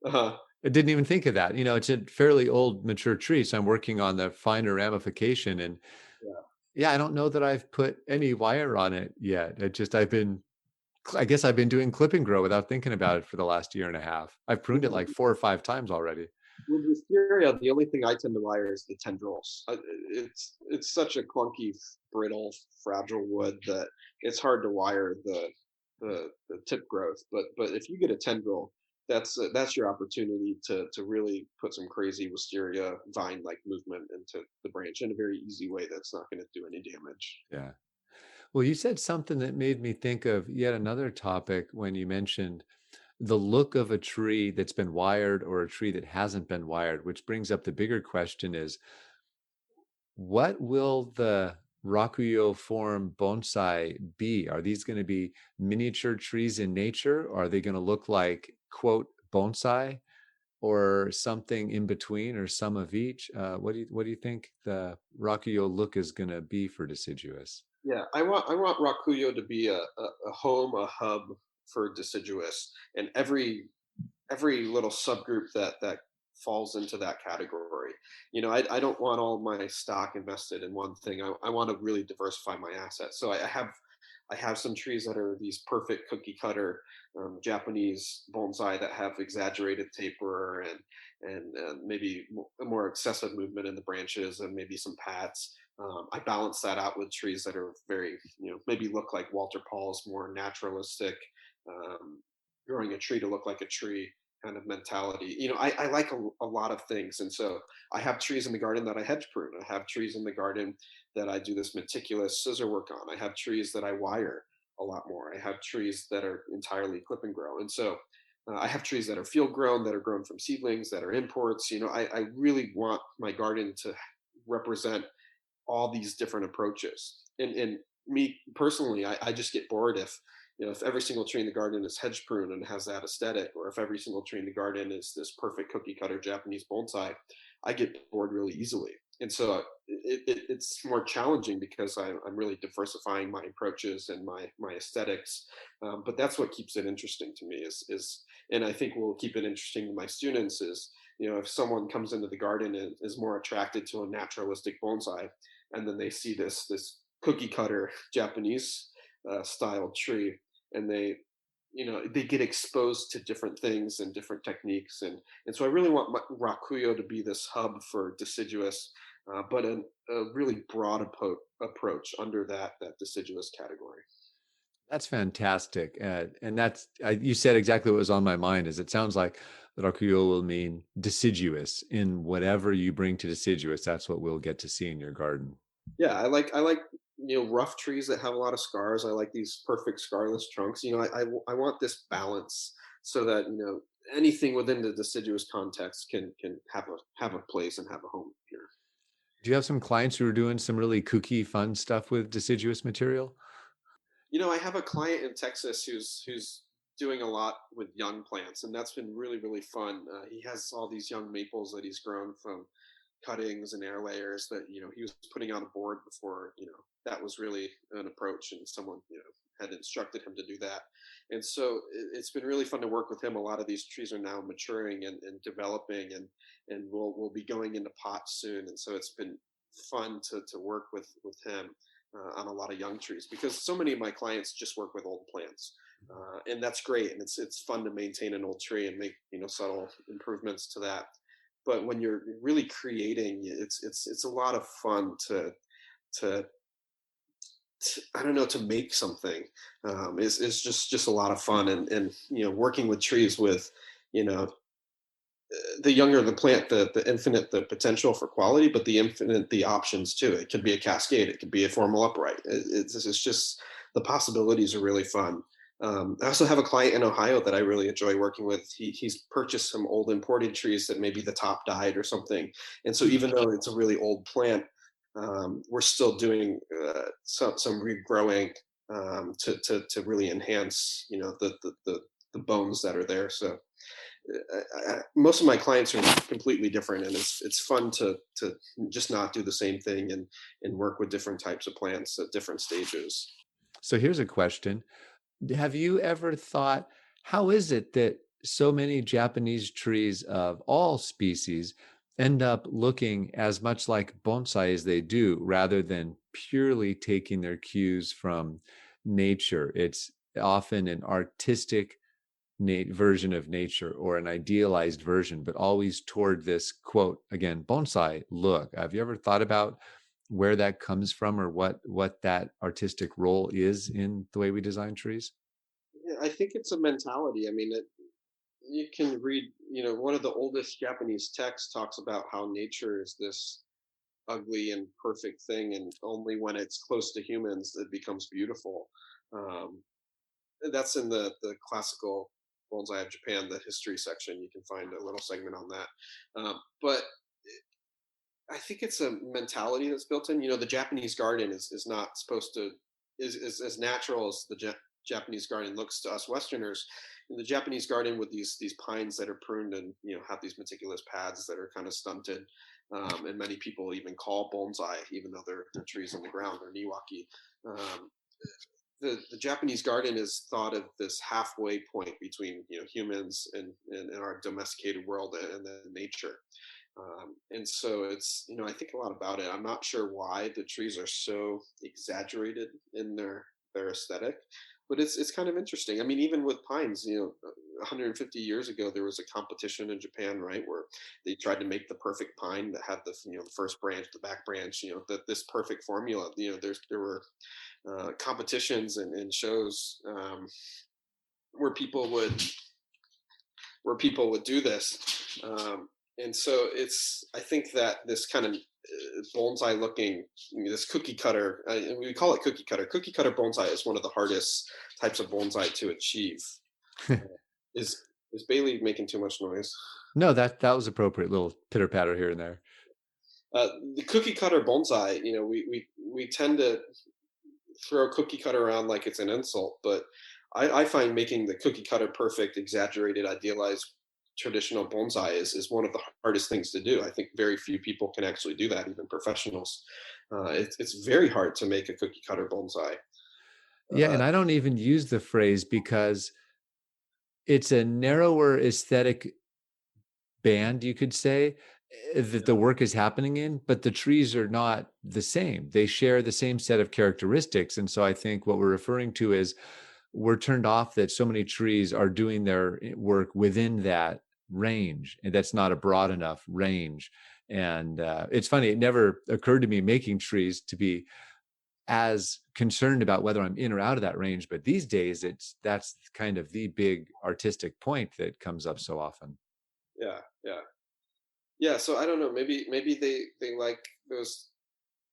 Uh-huh. I didn't even think of that. It's a fairly old, mature tree, so I'm working on the finer ramification. And Yeah. yeah, I don't know that I've put any wire on it yet. I guess I've been doing clip and grow without thinking about it for the last year and a half. I've pruned it like 4 or 5 times already. With wisteria, the only thing I tend to wire is the tendrils. It's such a clunky, brittle, fragile wood that it's hard to wire the tip growth. But if you get a tendril, that's your opportunity to really put some crazy wisteria vine like movement into the branch in a very easy way that's not going to do any damage. Yeah. Well, you said something that made me think of yet another topic when you mentioned the look of a tree that's been wired or a tree that hasn't been wired, which brings up the bigger question is what will the Rakuyo form bonsai be? Are these going to be miniature trees in nature? Or are they going to look like, quote, bonsai or something in between or some of each? What do you think the Rakuyo look is going to be for deciduous? Yeah, I want Rakuyo to be a home, a hub for deciduous, and every little subgroup that falls into that category. I don't want all my stock invested in one thing. I want to really diversify my assets. So I have some trees that are these perfect cookie cutter Japanese bonsai that have exaggerated taper and maybe a more excessive movement in the branches and maybe some pads. I balance that out with trees that are very, maybe look like Walter Paul's more naturalistic, um, growing a tree to look like a tree kind of mentality. I like a lot of things. And so I have trees in the garden that I hedge prune. I have trees in the garden that I do this meticulous scissor work on. I have trees that I wire a lot more. I have trees that are entirely clip and grow. And so I have trees that are field grown, that are grown from seedlings, that are imports. I really want my garden to represent all these different approaches. And me personally, I just get bored if every single tree in the garden is hedge prune and has that aesthetic, or if every single tree in the garden is this perfect cookie cutter Japanese bonsai, I get bored really easily. And so it's more challenging because I'm really diversifying my approaches and my aesthetics. But that's what keeps it interesting to me is, and I think will keep it interesting to my students is, if someone comes into the garden and is more attracted to a naturalistic bonsai, and then they see this cookie cutter Japanese style tree, and they get exposed to different things and different techniques, and so I really want Rakuyo to be this hub for deciduous, but a really broad approach under that deciduous category. That's fantastic. And you said exactly what was on my mind is it sounds like Rakuyo will mean deciduous in whatever you bring to deciduous. That's what we'll get to see in your garden. Yeah, I like rough trees that have a lot of scars. I like these perfect scarless trunks. I want this balance so that anything within the deciduous context can have a place and have a home here. Do you have some clients who are doing some really kooky, fun stuff with deciduous material? I have a client in Texas who's doing a lot with young plants, and that's been really really fun. He has all these young maples that he's grown from cuttings and air layers that he was putting on a board before that was really an approach, and someone had instructed him to do that. And so it's been really fun to work with him. A lot of these trees are now maturing and developing, and we'll be going into pots soon. And so it's been fun to work with him on a lot of young trees, because so many of my clients just work with old plants, and that's great. And it's fun to maintain an old tree and make subtle improvements to that. But when you're really creating, it's a lot of fun to I don't know, to make something. Is just a lot of fun, and working with trees with you know the younger the plant, the infinite the potential for quality, but the infinite the options too. It could be a cascade, it could be a formal upright. It's just the possibilities are really fun. I also have a client in Ohio that I really enjoy working with. He's purchased some old imported trees that maybe the top died or something, and so even though it's a really old plant, we're still doing some regrowing to really enhance the bones that are there. So most of my clients are completely different, and it's fun to just not do the same thing and work with different types of plants at different stages. So here's a question. Have you ever thought, how is it that so many Japanese trees of all species end up looking as much like bonsai as they do, rather than purely taking their cues from nature? It's often an artistic version of nature or an idealized version, but always toward this quote, again, bonsai look. Have you ever thought about where that comes from, or what that artistic role is in the way we design trees? Yeah, I think it's a mentality. I mean, you can read, one of the oldest Japanese texts talks about how nature is this ugly and perfect thing, and only when it's close to humans it becomes beautiful. Um, that's in the classical bonsai of Japan, the history section. You can find a little segment on that. But I think it's a mentality that's built in. The Japanese garden is not supposed to is as natural as the Japanese garden looks to us Westerners. In the Japanese garden, with these pines that are pruned and have these meticulous pads that are kind of stunted, and many people even call bonsai, even though they're trees on the ground, they're niwaki. Um, the Japanese garden is thought of this halfway point between humans and our domesticated world and then nature. And so it's I think a lot about it. I'm not sure why the trees are so exaggerated in their aesthetic, but it's kind of interesting. I mean, even with pines, 150 years ago there was a competition in Japan, right, where they tried to make the perfect pine that had the first branch, the back branch, this perfect formula. There were competitions and shows where people would do this. And so I think that this kind of bonsai looking, this cookie cutter, we call it cookie cutter. Cookie cutter bonsai is one of the hardest types of bonsai to achieve. Is Bailey making too much noise? No, that was appropriate. Little pitter patter here and there. The cookie cutter bonsai, we tend to throw cookie cutter around like it's an insult, but I find making the cookie cutter perfect, exaggerated, idealized traditional bonsai is one of the hardest things to do. I think very few people can actually do that, even professionals. It's very hard to make a cookie cutter bonsai. Yeah, and I don't even use the phrase because it's a narrower aesthetic band, you could say, that the work is happening in, but the trees are not the same. They share the same set of characteristics. And so I think what we're referring to is we're turned off that so many trees are doing their work within that range, and that's not a broad enough range. And it's funny, it never occurred to me making trees to be as concerned about whether I'm in or out of that range, but these days that's kind of the big artistic point that comes up so often. Yeah. So I don't know, maybe they like those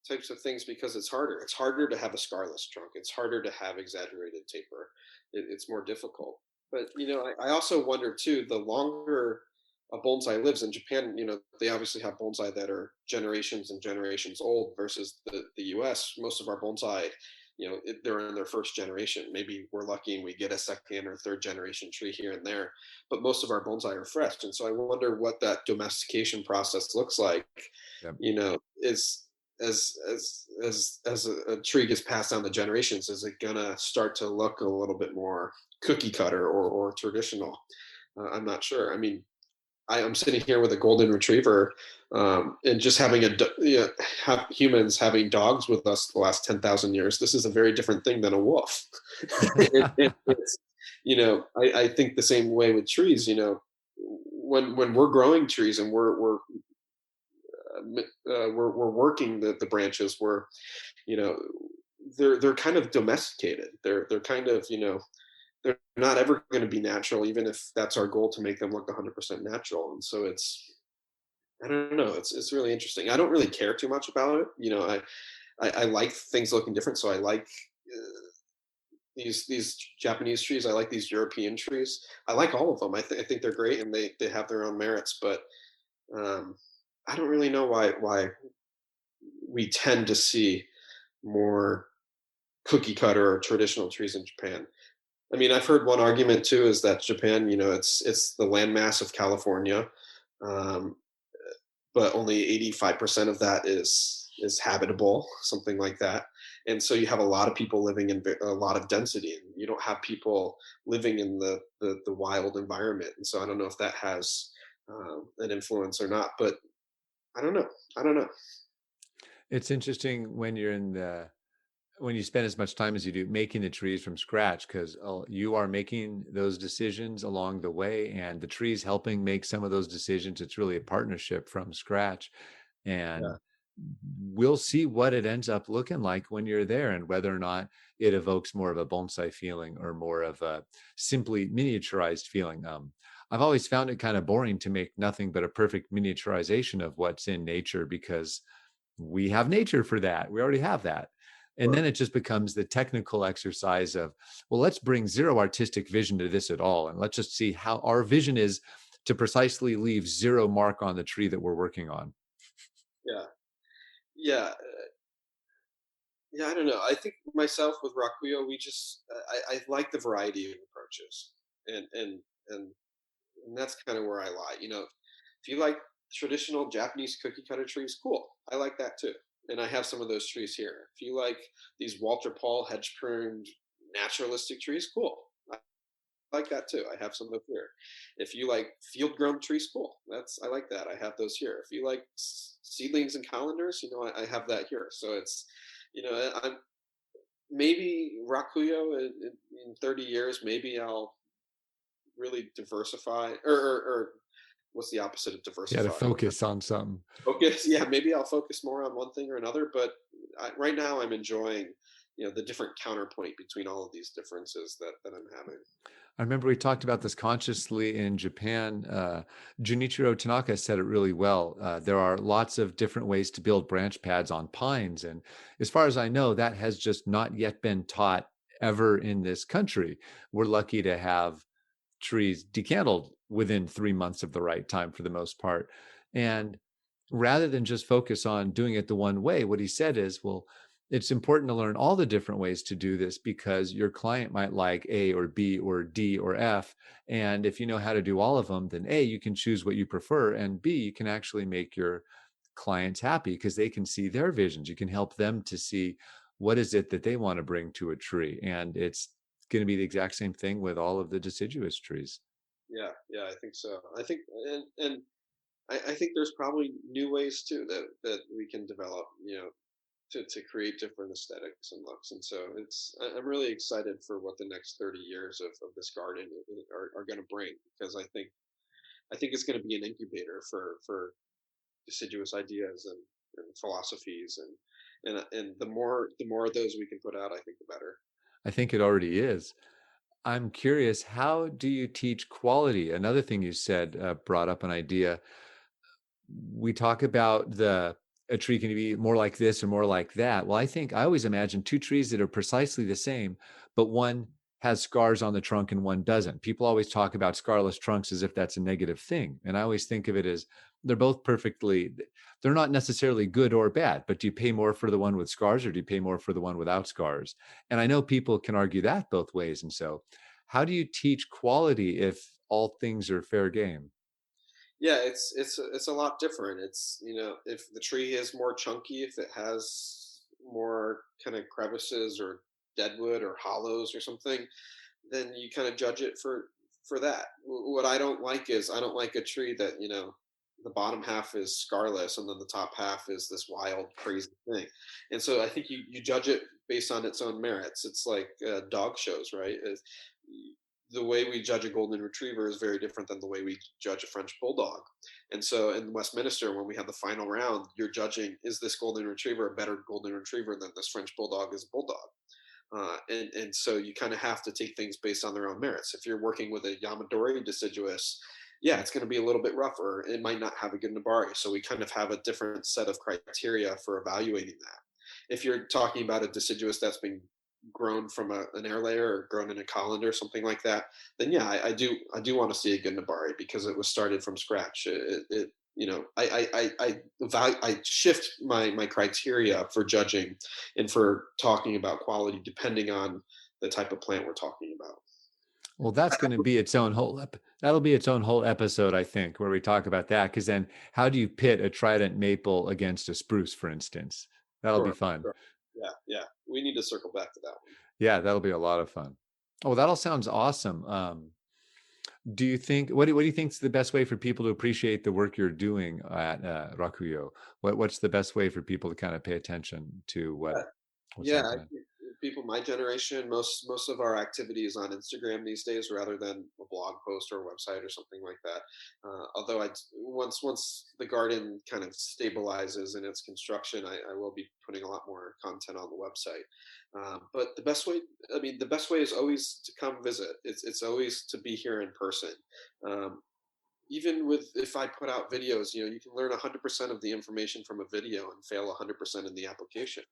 types of things because it's harder to have a scarless trunk, it's harder to have exaggerated taper, it's more difficult. But I also wonder too, the longer a bonsai lives in Japan, they obviously have bonsai that are generations and generations old versus the US. Most of our bonsai, they're in their first generation. Maybe we're lucky and we get a second or third generation tree here and there, but most of our bonsai are fresh. And so I wonder what that domestication process looks like. Yep. Is as a tree gets passed down the generations, is it gonna start to look a little bit more cookie cutter or traditional? I'm not sure. I mean, I'm sitting here with a golden retriever, and just having have humans having dogs with us the last 10,000 years. This is a very different thing than a wolf. It's, I think the same way with trees. When we're growing trees and we're working the branches, you know they're kind of domesticated. They're kind of they're not ever going to be natural, even if that's our goal, to make them look 100% natural. And so I don't know, it's really interesting. I don't really care too much about it. I like things looking different, so I like these Japanese trees. I like these European trees. I like all of them. I think they're great and they have their own merits. But um, I don't really know why we tend to see more cookie cutter or traditional trees in Japan. I mean, I've heard one argument too is that Japan, it's the landmass of California, um, but only 85% of that is habitable, something like that. And so you have a lot of people living in a lot of density, and you don't have people living in the wild environment. And so I don't know if that has an influence or not, but I don't know. I don't know. It's interesting when you spend as much time as you do making the trees from scratch, because you are making those decisions along the way and the trees helping make some of those decisions. It's really a partnership from scratch. And Yeah. we'll see what it ends up looking like when you're there and whether or not it evokes more of a bonsai feeling or more of a simply miniaturized feeling. I've always found it kind of boring to make nothing but a perfect miniaturization of what's in nature, because we have nature for that. We already have that. And then it just becomes the technical exercise of, well, let's bring zero artistic vision to this at all. And let's just see how our vision is to precisely leave zero mark on the tree that we're working on. Yeah. Yeah. Yeah, I don't know. I think myself with Rakuyo, I like the variety of approaches, and and and and that's kind of where I lie. If you like traditional Japanese cookie cutter trees, cool. I like that too, and I have some of those trees here. If you like these Walter Paul hedge pruned, naturalistic trees, cool. I like that too. I have some of here. If you like field grown trees, cool. I like that. I have those here. If you like seedlings and colanders, I have that here. So it's, I'm maybe Rakuyo in 30 years, maybe I'll really diversify or what's the opposite of Yeah, to diversify? focus on something. Focus. Yeah, maybe I'll focus more on one thing or another, but right now I'm enjoying, the different counterpoint between all of these differences that I'm having. I remember we talked about this consciously in Japan. Junichiro Tanaka said it really well. There are lots of different ways to build branch pads on pines. And as far as I know, that has just not yet been taught ever in this country. We're lucky to have trees decandled within 3 months of the right time for the most part. And rather than just focus on doing it the one way, what he said is, well, it's important to learn all the different ways to do this because your client might like A or B or D or F. And if you know how to do all of them, then A, you can choose what you prefer. And B, you can actually make your clients happy because they can see their visions. You can help them to see what is it that they want to bring to a tree. And it's going to be the exact same thing with all of the deciduous trees. Yeah, I think so. I think, and I think there's probably new ways too that we can develop, to create different aesthetics and looks. And so I'm really excited for what the next 30 years of this garden are going to bring, because I think it's going to be an incubator for deciduous ideas and philosophies, and the more of those we can put out, I think the better. I think it already is. I'm curious, how do you teach quality? Another thing you said brought up an idea. We talk about a tree can be more like this or more like that. Well, I always imagine two trees that are precisely the same, but one has scars on the trunk and one doesn't. People always talk about scarless trunks as if that's a negative thing. And I always think of it as they're both they're not necessarily good or bad, but do you pay more for the one with scars or do you pay more for the one without scars? And I know people can argue that both ways. And so, how do you teach quality if all things are fair game? Yeah, it's a lot different. It's, if the tree is more chunky, if it has more kind of crevices or deadwood or hollows or something, then you kind of judge it for that. What I don't like is, I don't like a tree that, the bottom half is scarless and then the top half is this wild crazy thing. And so I think you judge it based on its own merits. It's like dog shows, right? The way we judge a golden retriever is very different than the way we judge a French bulldog. And so in Westminster, when we have the final round, you're judging, is this golden retriever a better golden retriever than this French bulldog is a bulldog? And so you kind of have to take things based on their own merits. If you're working with a Yamadori deciduous, yeah, it's going to be a little bit rougher. It might not have a good Nabari. So we kind of have a different set of criteria for evaluating that. If you're talking about a deciduous that's been grown from an air layer or grown in a colander or something like that, then yeah, I do want to see a good Nabari because it was started from scratch. I shift my criteria for judging and for talking about quality depending on the type of plant we're talking about. Well, that's going to be its own that'll be its own whole episode, I think, where we talk about that. Because then, how do you pit a trident maple against a spruce, for instance? That'll be Sure, fun. sure. Yeah. We need to circle back to that one. Yeah, that'll be a lot of fun. Oh, that all sounds awesome. Do you think what do you think is the best way for people to appreciate the work you're doing at Rakuyo? What's the best way for people to kind of pay attention to what's Yeah, I happening? think people my generation, most of our activity is on Instagram these days rather than a blog post or a website or something like that. Although once the garden kind of stabilizes in its construction, I will be putting a lot more content on the website. But the best way is always to come visit. It's always to be here in person. Um, Even with if I put out videos, you can learn 100% of the information from a video and fail 100% in the application.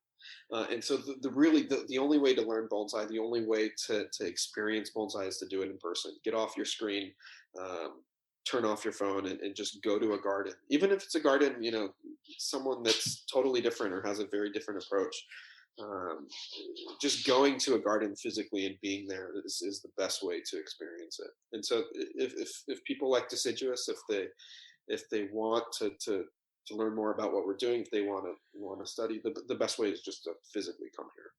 And so the only way to learn bonsai, the only way to experience bonsai is to do it in person. Get off your screen, um, turn off your phone, and just go to a garden. Even if it's a garden, someone that's totally different or has a very different approach. Um, just going to a garden physically and being there is the best way to experience it. And so if people like deciduous, if they want to learn more about what we're doing, if they want to study, the best way is just to physically come here.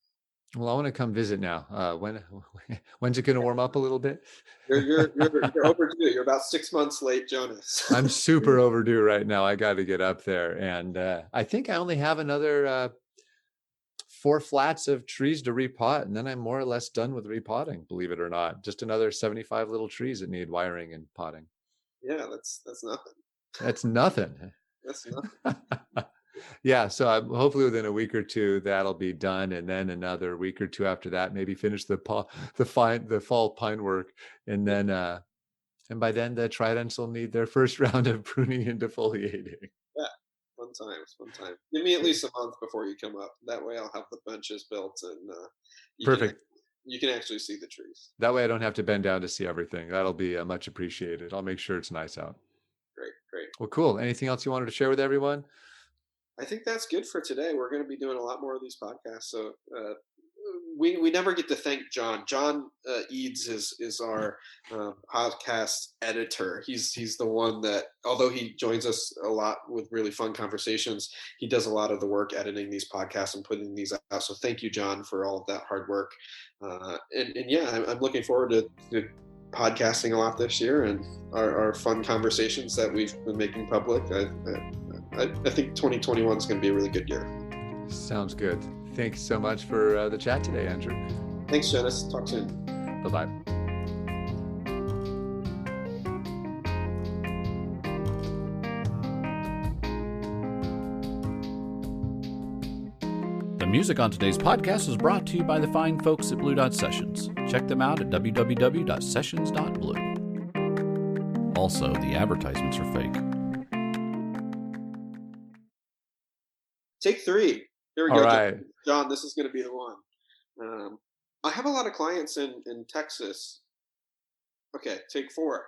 Well, I want to come visit now. When's it going to warm up a little bit? You're overdue. You're about 6 months late, Jonas. I'm super overdue right now. I got to get up there, and I think I only have another 4 flats of trees to repot, and then I'm more or less done with repotting. Believe it or not, just another 75 little trees that need wiring and potting. Yeah, that's nothing. That's nothing. That's nothing. Yeah, so hopefully within a week or two that'll be done, and then another week or two after that, maybe finish the fall pine work, and then and by then the tridents will need their first round of pruning and defoliating. Yeah, fun times, fun time. Give me at least a month before you come up. That way, I'll have the benches built, and Perfect. You can actually see the trees. That way I don't have to bend down to see everything. That'll be much appreciated. I'll make sure it's nice out. Great, great. Well, cool. Anything else you wanted to share with everyone? I think that's good for today. We're going to be doing a lot more of these podcasts. So we never get to thank John. John Eads is our podcast editor. He's the one that, although he joins us a lot with really fun conversations, he does a lot of the work editing these podcasts and putting these out. So thank you, John, for all of that hard work. And yeah, I'm looking forward to podcasting a lot this year, and our fun conversations that we've been making public. I think 2021 is going to be a really good year. Sounds good. Thanks so much for the chat today, Andrew. Thanks, Jonas. Talk soon. Bye-bye. The music on today's podcast is brought to you by the fine folks at Blue Dot Sessions. Check them out at www.sessions.blue. Also, the advertisements are fake. Take 3. Here we All go. right. John, this is going to be the one. I have a lot of clients in Texas. Okay, take 4.